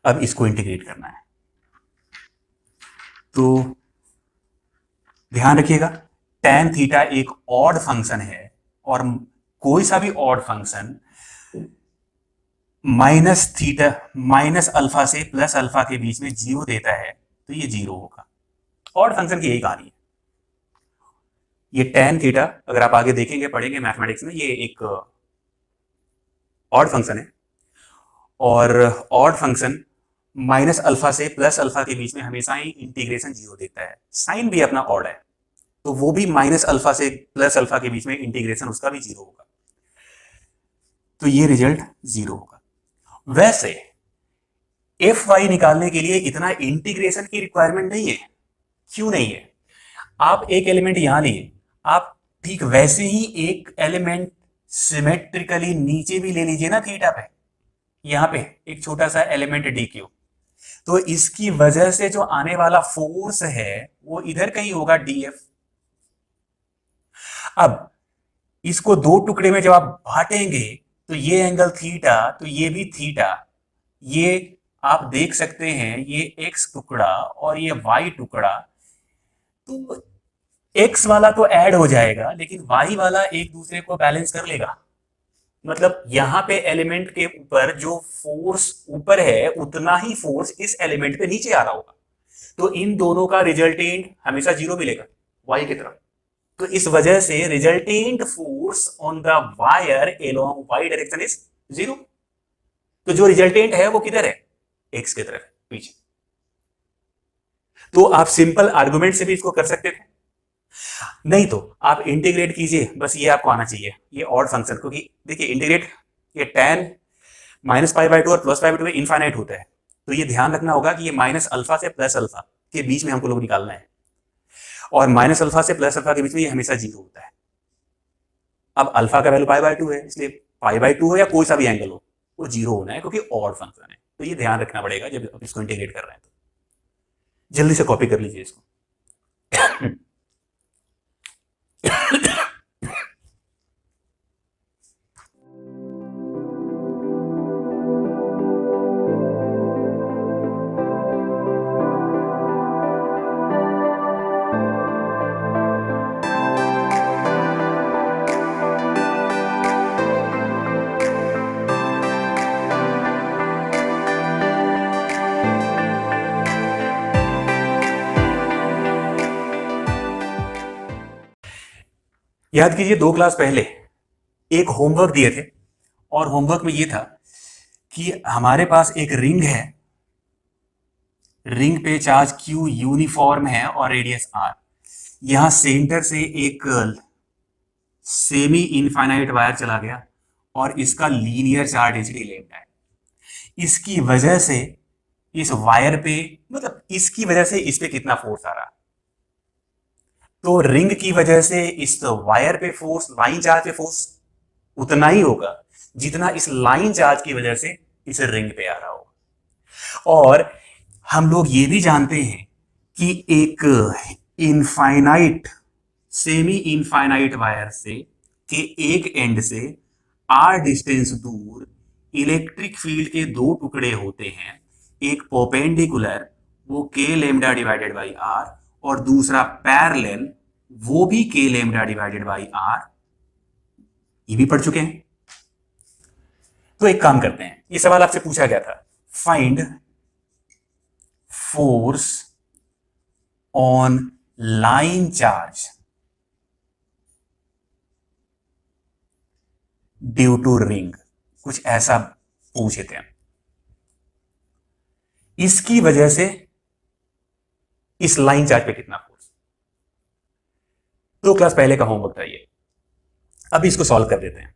S1: अब इसको इंटीग्रेट करना है, तो ध्यान रखिएगा tan थीटा एक ऑड फंक्शन है, और कोई सा भी ऑड फंक्शन -थीटा -अल्फा से +अल्फा के बीच में 0 देता है तो ये 0 होगा। ऑड फंक्शन की यही कहानी है। ये tan थीटा अगर आप आगे देखेंगे पढ़ेंगे मैथमेटिक्स में, ये एक ऑड फंक्शन है, और ऑड फंक्शन -अल्फा से +अल्फा के बीच में हमेशा ही इंटीग्रेशन 0 देता है। साइन भी अपना ऑड है तो वो भी -अल्फा से +अल्फा के बीच में इंटीग्रेशन उसका भी 0 होगा, तो ये रिजल्ट 0 होगा। वैसे एफ वाई निकालने के लिए इतना इंटीग्रेशन की रिक्वायरमेंट नहीं है। क्यों नहीं है? आप एक एलिमेंट यहां लिए, आप ठीक वैसे ही एक एलिमेंट सिमेट्रिकली नीचे भी ले लीजिए ना थीटा पे, यहां पे एक छोटा सा एलिमेंट डी क्यू, तो इसकी वजह से जो आने वाला फोर्स है वो इधर कहीं होगा डीएफ। अब इसको दो टुकड़े में जब आप बांटेंगे तो ये एंगल थीटा, तो ये भी थीटा, ये आप देख सकते हैं ये एक्स टुकड़ा और ये वाई टुकड़ा, तो एक्स वाला तो ऐड हो जाएगा लेकिन वाई वाला एक दूसरे को बैलेंस कर लेगा। मतलब यहां पे एलिमेंट के ऊपर जो फोर्स ऊपर है उतना ही फोर्स इस एलिमेंट पे नीचे आ रहा होगा, तो इन दोनों का रिजल्टेंट हमेशा जीरो मिलेगा वाई की तरफ। तो इस वजह से resultant force on the wire along Y direction is zero. तो जो रिजल्टेंट है वो किधर है, एक्स की तरफ पीछे। तो आप सिंपल आर्गुमेंट से भी इसको कर सकते थे, नहीं तो आप इंटीग्रेट कीजिए, बस ये आपको आना चाहिए, ये ऑड फंक्शन, क्योंकि देखिए इंटीग्रेट ये tan minus pi by two और plus pi by two infinite होता है, तो ये ध्यान रखना होगा कि ये माइनस अल्फा से प्लस अल्फा के बीच में हमको लोग निकालना है, और माइनस अल्फा से प्लस अल्फा के बीच में ये हमेशा जीरो होता है। अब अल्फा का वैल्यू पाई बाई टू है, इसलिए पाई बाई टू हो या कोई सा भी एंगल हो वो जीरो होना है, क्योंकि ऑड फंक्शन है। तो ये ध्यान रखना पड़ेगा जब आप इसको इंटीग्रेट कर रहे हैं। तो जल्दी से कॉपी कर लीजिए इसको। याद कीजिए 2 क्लास पहले एक होमवर्क दिए थे, और होमवर्क में ये था कि हमारे पास एक रिंग है, रिंग पे चार्ज Q यूनिफॉर्म है और रेडियस R। यहां सेंटर से एक सेमी इनफाइनाइट वायर चला गया और इसका लीनियर चार्ज डेंसिटी लैम्डा है। इसकी वजह से इस वायर पे, मतलब इसकी वजह से इस पे कितना फोर्स आ रहा, तो रिंग की वजह से इस वायर पे फोर्स, लाइन चार्ज पे फोर्स उतना ही होगा जितना इस लाइन चार्ज की वजह से इस रिंग पे आ रहा होगा। और हम लोग ये भी जानते हैं कि एक इनफाइनाइट, सेमी इनफाइनाइट वायर से के एक एंड से r डिस्टेंस दूर इलेक्ट्रिक फील्ड के दो टुकड़े होते हैं, एक परपेंडिकुलर वो k lambda divided by r और दूसरा पैरेलल वो भी k lambda divided by r। ये भी पढ़ चुके हैं। तो एक काम करते हैं, ये सवाल आपसे पूछा गया था, find force on line charge due to ring, कुछ ऐसा पूछे थे। इसकी वजह से इस लाइन चार्ज पे कितना फोर्स। 2 क्लास पहले का होमवर्क था ये। अभी इसको सॉल्व कर देते हैं।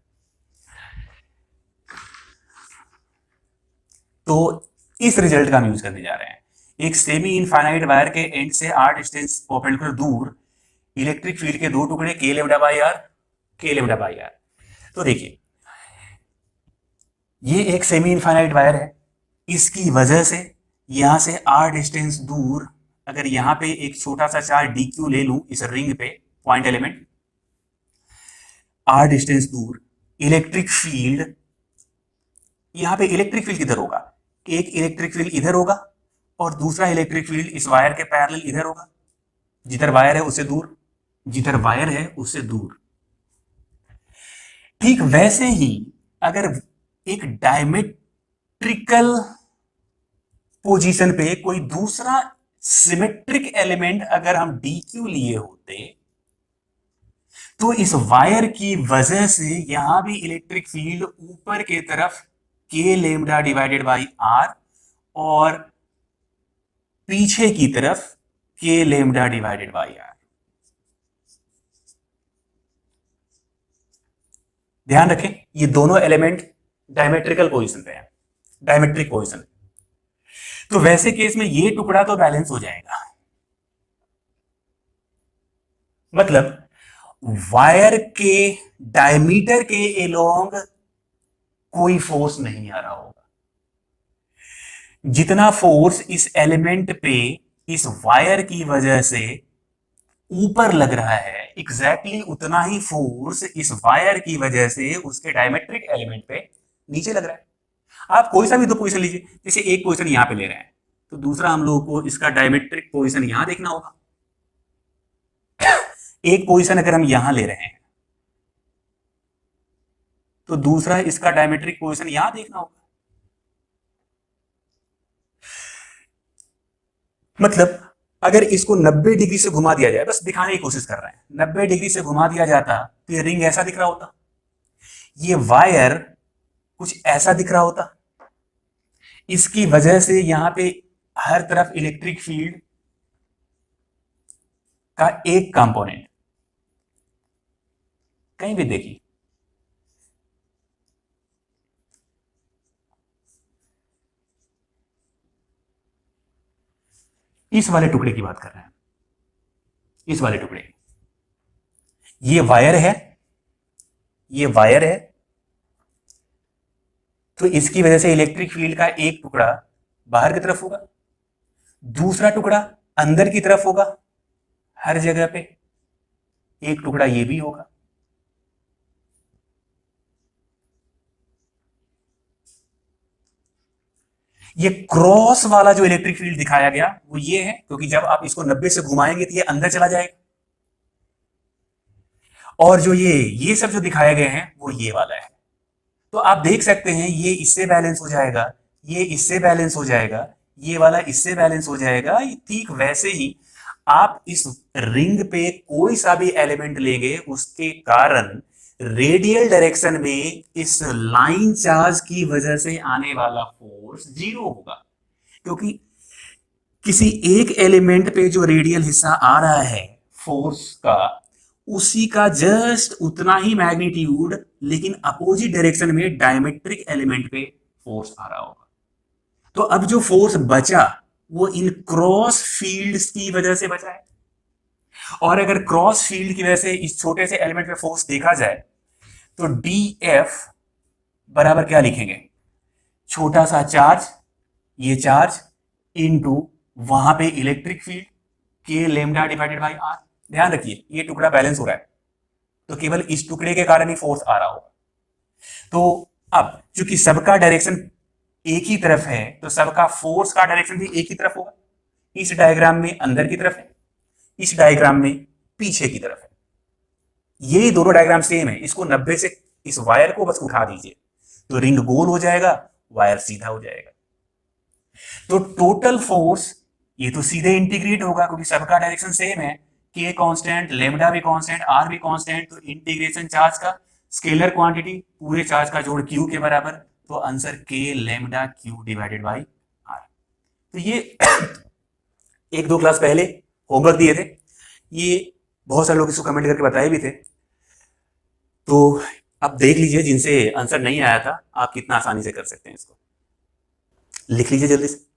S1: तो इस रिजल्ट का हम यूज करने जा रहे हैं। एक सेमी इनफाइनाइट वायर के एंड से r डिस्टेंस परपेंडिकुलर दूर इलेक्ट्रिक फील्ड के दो टुकड़े k lambda by r, k lambda by r। तो देखिए ये एक सेमी इनफाइनाइट वायर है, इसकी वजह से यहां से r डिस्टेंस दूर, अगर यहां पे एक छोटा सा चार्ज dq ले लूं इस रिंग पे, पॉइंट एलिमेंट, r डिस्टेंस दूर इलेक्ट्रिक फील्ड, यहां पे इलेक्ट्रिक फील्ड किधर होगा, एक इलेक्ट्रिक फील्ड इधर होगा और दूसरा इलेक्ट्रिक फील्ड इस वायर के पैरेलल इधर होगा, जिधर वायर है उससे दूर, जिधर वायर है उससे दूर। ठीक वैसे ही अगर एक डायमेट्रिकल पोजीशन पे कोई दूसरा सिमेट्रिक एलिमेंट अगर हम dq लिए होते, तो इस वायर की वजह से यहां भी इलेक्ट्रिक फील्ड ऊपर के तरफ k lambda divided by r और पीछे की तरफ k lambda divided by r। ध्यान रखें ये दोनों एलिमेंट डायमेट्रिकल पोजीशन पे हैं, डायमेट्रिक पोजीशन। तो वैसे केस में ये टुकड़ा तो बैलेंस हो जाएगा, मतलब वायर के डायमीटर के एलोंग कोई फोर्स नहीं आ रहा होगा, जितना फोर्स इस एलिमेंट पे इस वायर की वजह से ऊपर लग रहा है, एग्जैक्टली उतना ही फोर्स इस वायर की वजह से उसके डायमेट्रिक एलिमेंट पे नीचे लग रहा है। आप कोई सा भी दो पोजीशन लीजिए, जैसे एक पोजीशन यहां पे ले रहे हैं तो दूसरा हम लोगों को इसका डायमेट्रिक पोजीशन यहां देखना होगा। एक पोजीशन अगर हम यहां ले रहे हैं तो दूसरा इसका डायमेट्रिक पोजीशन यहां देखना होगा। मतलब अगर इसको 90 डिग्री से घुमा दिया जाए, बस दिखाने की कोशिश कर रहे हैं, 90 डिग्री से घुमा दिया जाता तो ये रिंग ऐसा दिख रहा होता, ये वायर कुछ ऐसा दिख रहा होता। इसकी वजह से यहां पे हर तरफ इलेक्ट्रिक फील्ड का एक कंपोनेंट, कहीं भी देखिए इस वाले टुकड़े की बात कर रहे हैं, इस वाले टुकड़े, ये वायर है, ये वायर है, तो इसकी वजह से इलेक्ट्रिक फील्ड का एक टुकड़ा बाहर की तरफ होगा, दूसरा टुकड़ा अंदर की तरफ होगा, हर जगह पे एक टुकड़ा ये भी होगा। ये क्रॉस वाला जो इलेक्ट्रिक फील्ड दिखाया गया वो ये है, क्योंकि जब आप इसको 90 से घुमाएंगे तो ये अंदर चला जाएगा, और जो ये सब जो दिखाए गए हैं वो ये वाला है। तो आप देख सकते हैं ये इससे बैलेंस हो जाएगा, ये इससे बैलेंस हो जाएगा, ये वाला इससे बैलेंस हो जाएगा। ठीक वैसे ही आप इस रिंग पे कोई सा भी एलिमेंट लेंगे उसके कारण रेडियल डायरेक्शन में इस लाइन चार्ज की वजह से आने वाला फोर्स जीरो होगा, क्योंकि किसी एक एलिमेंट पे जो रेडियल हिस्सा आ रहा है फोर्स का, उसी का जस्ट उतना ही मैग्नीट्यूड लेकिन अपोजिट डायरेक्शन में डायमेट्रिक एलिमेंट पे फोर्स आ रहा होगा। तो अब जो फोर्स बचा वो इन क्रॉस फील्ड्स की वजह से बचा है, और अगर क्रॉस फील्ड की वजह से इस छोटे से एलिमेंट पे फोर्स देखा जाए तो डी एफ बराबर क्या लिखेंगे, छोटा सा चार्ज, ये चार्ज इनटू वहां पे इलेक्ट्रिक फील्ड के लेमडा डिवाइडेड बाय आर। ध्यान रखिए ये टुकड़ा बैलेंस हो रहा है तो केवल इस टुकड़े के कारण ही फोर्स आ रहा होगा। तो अब चूंकि सबका डायरेक्शन एक ही तरफ है तो सबका फोर्स का डायरेक्शन भी एक ही तरफ होगा। इस डायग्राम में अंदर की तरफ है, इस डायग्राम में पीछे की तरफ है। ये दोनों डायग्राम सेम है, इसको 90 से इस वायर को बस उठा दीजिए तो रिंग गोल हो जाएगा, वायर सीधा हो जाएगा। तो टोटल फोर्स ये तो सीधे इंटीग्रेट होगा क्योंकि सबका डायरेक्शन सेम है, के कांस्टेंट, लेमडा भी कांस्टेंट, आर भी कांस्टेंट, तो इंटीग्रेशन चार्ज का स्केलर क्वांटिटी पूरे चार्ज का जोड़ क्यू के बराबर, तो answer k lambda Q divided by r. तो ये एक दो क्लास पहले होमवर्क दिए थे, ये बहुत सारे लोग इसको कमेंट करके बताए भी थे, तो अब देख लीजिए जिनसे आंसर नहीं आया था आप कितना आसानी से कर सकते हैं इसको, लिख लीजिए जल्दी से।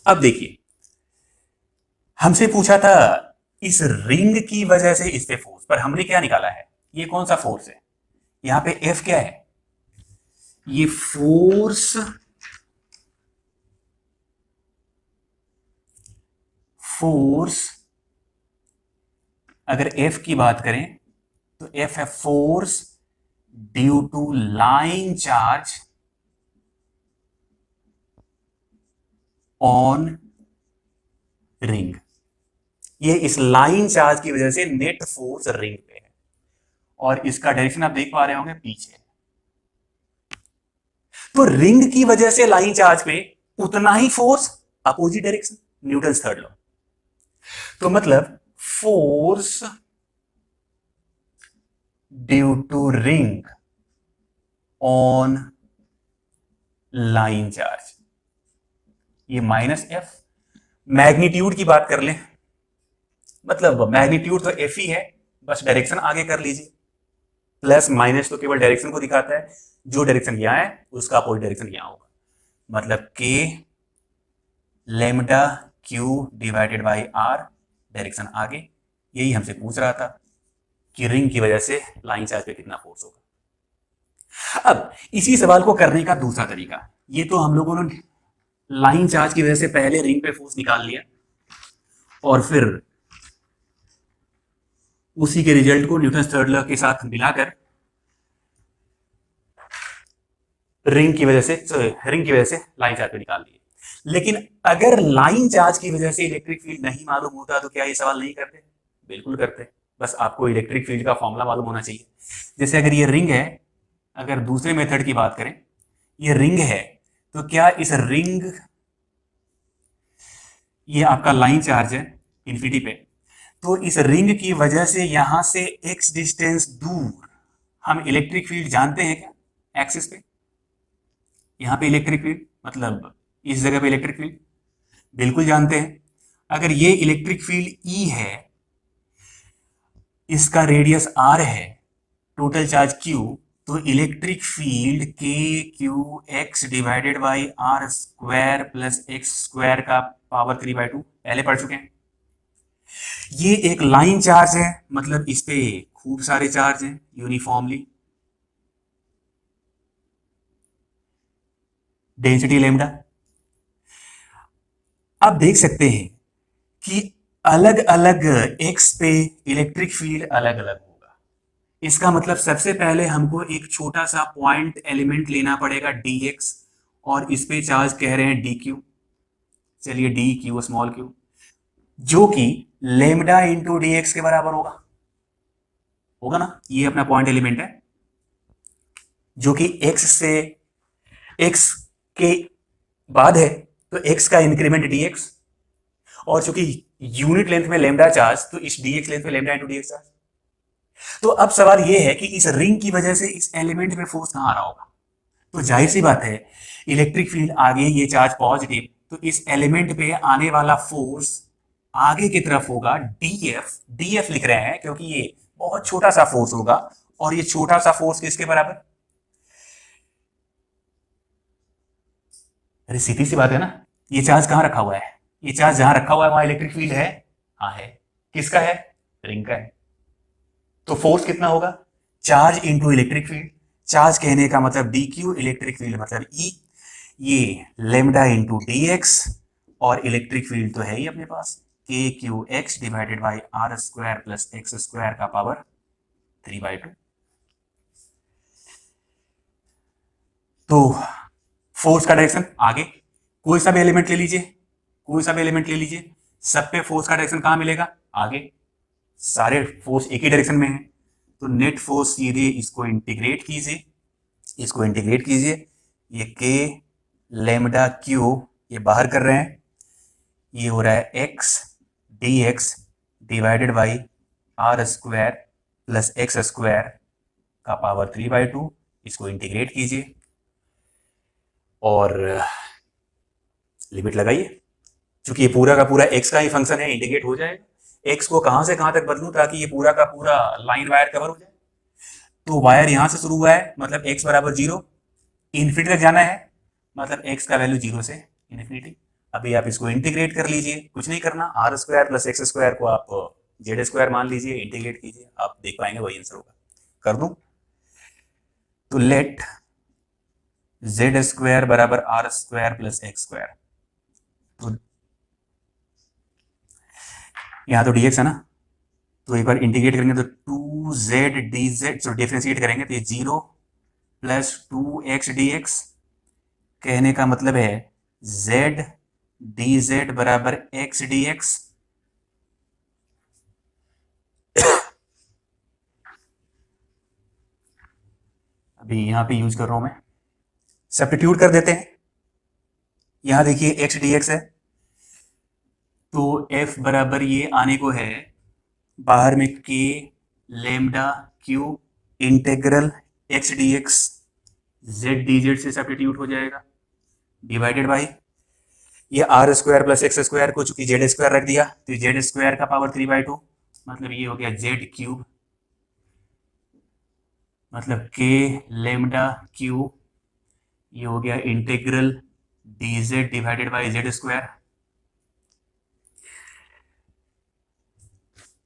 S1: अब देखिए हमसे पूछा था इस रिंग की वजह से इस पे फोर्स, पर हमने क्या निकाला है, ये कौन सा फोर्स है, यहां पे एफ क्या है, ये फोर्स अगर एफ की बात करें तो एफ है force due to line charge on ring. ये इस लाइन चार्ज की वजह से नेट फोर्स रिंग पे है, और इसका डायरेक्शन आप देख पा रहे होंगे पीछे। तो रिंग की वजह से लाइन चार्ज पे उतना ही force opposite direction, Newton's third law. तो मतलब force due to ring on line charge, ये माइनस एफ। मैग्नीट्यूड की बात कर लें, मतलब मैग्नीट्यूड तो एफ ही है, बस डायरेक्शन आगे कर लीजिए, प्लस माइनस तो केवल डायरेक्शन को दिखाता है, जो डायरेक्शन यहां है उसका अपोजिट डायरेक्शन यहां होगा। मतलब के lambda Q divided by R, direction आगे। यही हमसे पूछ रहा था कि रिंग की वजह से लाइन चार्ज पे कितना फोर्स होगा। अब इसी सवाल को करने का दूसरा तरीका, ये तो हम लोगों ने लाइन चार्ज की वजह से पहले रिंग पे फोर्स निकाल लिया और फिर उसी के रिजल्ट को न्यूटन थर्ड लॉ के साथ मिलाकर रिंग की वजह से लाइन चार्ज पे निकाल दिए। लेकिन अगर लाइन चार्ज की वजह से इलेक्ट्रिक फील्ड नहीं मालूम होता तो क्या ये सवाल नहीं करते? बिल्कुल करते। बस आपको इलेक्ट्रिक फील्ड का फॉर्मूला मालूम होना चाहिए। जैसे अगर ये रिंग है, अगर दूसरे मेथड की बात करें, ये रिंग है, तो क्या इस रिंग, ये आपका लाइन चार्ज है इन्फिनिटी पे, तो इस रिंग की वजह से यहां से x डिस्टेंस दूर हम इलेक्ट्रिक फील्ड जानते हैं क्या? एक्सिस पे यहां पे इलेक्ट्रिक फील्ड, मतलब इस जगह पे इलेक्ट्रिक फील्ड बिल्कुल जानते हैं। अगर ये इलेक्ट्रिक फील्ड E है, इसका रेडियस R है, टोटल चार्ज Q, तो इलेक्ट्रिक फील्ड के Q x divided by R square plus x square का पावर 3/2 पहले पढ़ चुके हैं। ये एक लाइन चार्ज है, मतलब इस पे खूब सारे चार्ज हैं यूनिफॉर्मली, डेंसिटी लेमडा। आप देख सकते हैं कि अलग अलग एक्स पे इलेक्ट्रिक फील्ड अलग अलग होगा। इसका मतलब सबसे पहले हमको एक छोटा सा पॉइंट एलिमेंट लेना पड़ेगा dx, और इस पे चार्ज कह रहे हैं dq। चलिए dq स्मॉल q, जो कि लेमडा इंटू डी एक्स के बराबर होगा, होगा ना? ये अपना पॉइंट एलिमेंट है जो कि x के बाद है, तो x का इंक्रीमेंट dx, और चूंकि यूनिट लेंथ में लेमडा चार्ज, तो इस dx लेंथ में लेमडा इंटू dx चार्ज। तो अब सवाल यह है कि इस रिंग की वजह से इस एलिमेंट में फोर्स कहां आ रहा होगा? तो जाहिर सी बात है, इलेक्ट्रिक फील्ड आगे, ये चार्ज पॉजिटिव, तो इस एलिमेंट पे आने वाला फोर्स आगे की तरफ होगा df लिख रहे हैं क्योंकि ये बहुत छोटा सा फोर्स होगा, और ये छोटा सा फोर्स किसके बराबर? अरे सीधी सी बात है ना, ये चार्ज कहां रखा हुआ है? ये चार्ज जहां रखा हुआ है वहां इलेक्ट्रिक फील्ड है। हाँ है। किसका है? रिंग का है। तो फोर्स कितना होगा? Charge into electric field. Charge कहने का मतलब dq, इलेक्ट्रिक फील्ड मतलब E, ये लेमडा इंटू डी एक्स, और इलेक्ट्रिक फील्ड तो है ही अपने पास के Q x divided by R square plus x square का पावर 3/2। तो फोर्स का डायरेक्शन आगे, कोई सा भी एलिमेंट ले लीजिए, कोई सा भी एलिमेंट ले लीजिए, सब पे फोर्स का डायरेक्शन कहां मिलेगा? आगे। सारे फोर्स एक ही डायरेक्शन में है, तो नेट फोर्स सीधे इसको इंटीग्रेट कीजिए, इसको इंटीग्रेट कीजिए, ये के लेमडा क्यू ये बाहर कर रहे हैं, ये हो रहा है x dx divided by R square plus x square का पावर 3/2, इसको इंटीग्रेट कीजिए और लिमिट लगाइए। क्योंकि ये पूरा का पूरा x का ही फंक्शन है, इंटीग्रेट हो जाएगा। x को कहां से कहां तक बदलूं ताकि ये पूरा का पूरा लाइन वायर कवर हो जाए? तो वायर यहां से शुरू हुआ है, मतलब x बराबर 0, इन्फिनिटी तक जाना है, मतलब x का वैल्यू 0 से इन्फिनिटी। अभी आप इसको इंटीग्रेट कर लीजिए, कुछ नहीं करना, R square plus x square को आप जेड स्क्वायर मान लीजिए, इंटीग्रेट कीजिए, आप देख पाएंगे वही आंसर होगा। कर दूं? तो लेट जेड स्क्वायर बराबर R square plus x square, तो यहाँ तो dx है ना, तो एक बार इंटीग्रेट करेंगे तो 2z dz, तो डिफरेंशिएट करेंगे तो ये 0 प्लस 2x dx, कहने का मतलब है z dz बराबर x dx। अभी यहां पे यूज कर रहा हूं मैं, सब्स्टिट्यूट कर देते हैं। यहां देखिए x dx है, तो f बराबर ये आने को है बाहर में k lambda Q integral x dx, z dz से सब्स्टिट्यूट हो जाएगा, डिवाइडेड बाई ये R square plus x square को चूंकि जेड स्क्वायर रख दिया, तो जेड स्क्वायर का पावर 3/2, मतलब ये हो गया जेड क्यूब, मतलब के लेमडा क्यू, ये हो गया integral dz divided by Z square,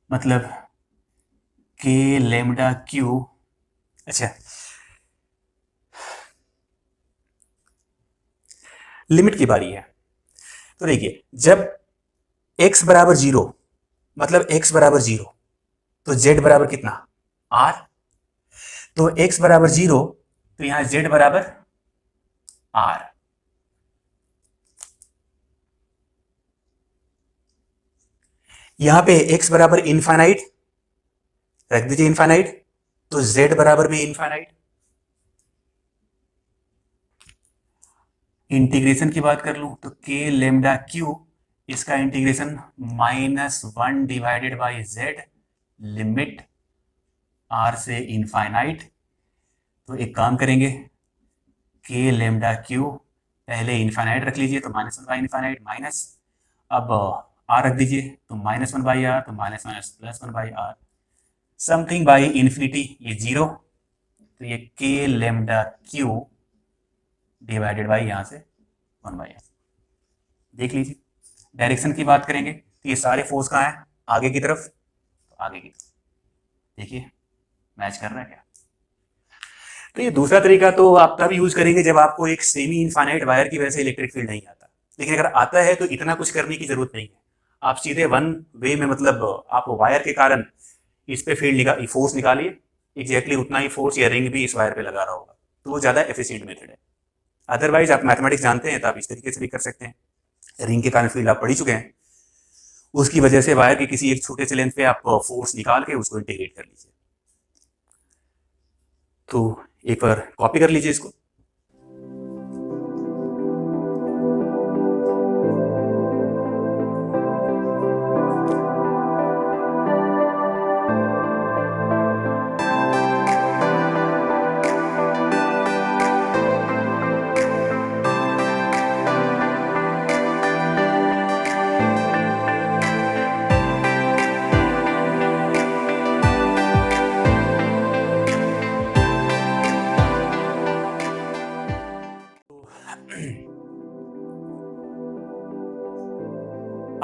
S1: मतलब k लेमडा क्यू। अच्छा, लिमिट की बारी है। तो देखिए, जब x बराबर 0, मतलब x बराबर 0, तो z बराबर कितना, r। तो x बराबर 0, तो यहां z बराबर r। यहां पे x बराबर इनफाइनाइट रख दीजिए, इनफाइनाइट, तो z बराबर भी इनफाइनाइट। इंटीग्रेशन की बात कर लूं तो k लेमडा क्यू, इसका integration -1 divided by z, limit r से इनफाइनाइट। तो एक काम करेंगे, k लेमडा क्यू पहले इनफाइनाइट रख लीजिए, तो -1 बाई इनफाइनाइट माइनस, अब r रख दीजिए, तो -1 बाई आर, तो minus minus plus 1 by R, something by infinity, ये 0। तो ये k lambda Q divided by यहां से 1 बाई आर। देख लीजिए, डायरेक्शन की बात करेंगे तो ये सारे फोर्स कहाँ हैं, आगे की तरफ, तो आगे की तरफ। देखिए मैच कर रहा है क्या। तो ये दूसरा तरीका तो आप तब यूज करेंगे जब आपको एक सेमी इनफाइनाइट वायर की वजह से इलेक्ट्रिक फील्ड नहीं आता। लेकिन अगर आता है तो इतना कुछ करने की जरूरत नहीं है, आप सीधे वन वे में, मतलब आप वायर के कारण इस पे फील्ड फोर्स निकालिए, एग्जैक्टली उतना ही फोर्स या रिंग भी इस वायर पे लगा रहा होगा, तो वो ज्यादा एफिशिएंट मेथड है। अदरवाइज आप मैथमेटिक्स जानते हैं तो आप इस तरीके से भी कर सकते हैं। रिंग के कारण फील्ड आप पढ़ ही चुके हैं, उसकी वजह से वायर के किसी एक छोटे से लेंथ पे आप फोर्स निकाल के उसको इंटीग्रेट कर लीजिए। तो एक बार कॉपी कर लीजिए इसको।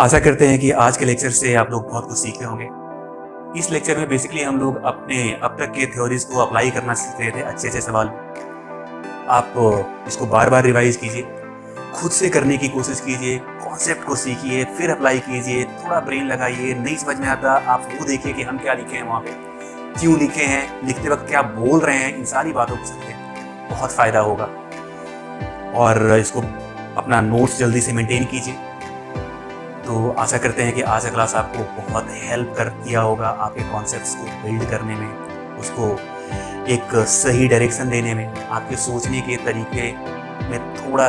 S1: आशा करते हैं कि आज के लेक्चर से आप लोग बहुत कुछ सीखे होंगे। इस लेक्चर में बेसिकली हम लोग अपने अब तक के थ्योरीज को अप्लाई करना सीख रहे थे, अच्छे अच्छे सवाल। आप इसको बार बार रिवाइज कीजिए, खुद से करने की कोशिश कीजिए, कॉन्सेप्ट को सीखिए, फिर अप्लाई कीजिए, थोड़ा ब्रेन लगाइए। नहीं समझ में आता आप वो देखिए कि हम क्या लिखे हैं वहाँ पे, क्यों लिखे हैं, लिखते वक्त क्या बोल रहे हैं, इन सारी बातों को समझें, बहुत फायदा होगा। और इसको अपना नोट्स जल्दी से मेंटेन कीजिए। तो आशा करते हैं कि आज का क्लास आपको बहुत हेल्प कर दिया होगा आपके कॉन्सेप्ट्स को बिल्ड करने में, उसको एक सही डायरेक्शन देने में, आपके सोचने के तरीके में थोड़ा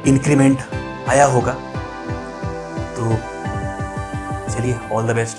S1: इंक्रीमेंट आया होगा। तो चलिए, ऑल द बेस्ट।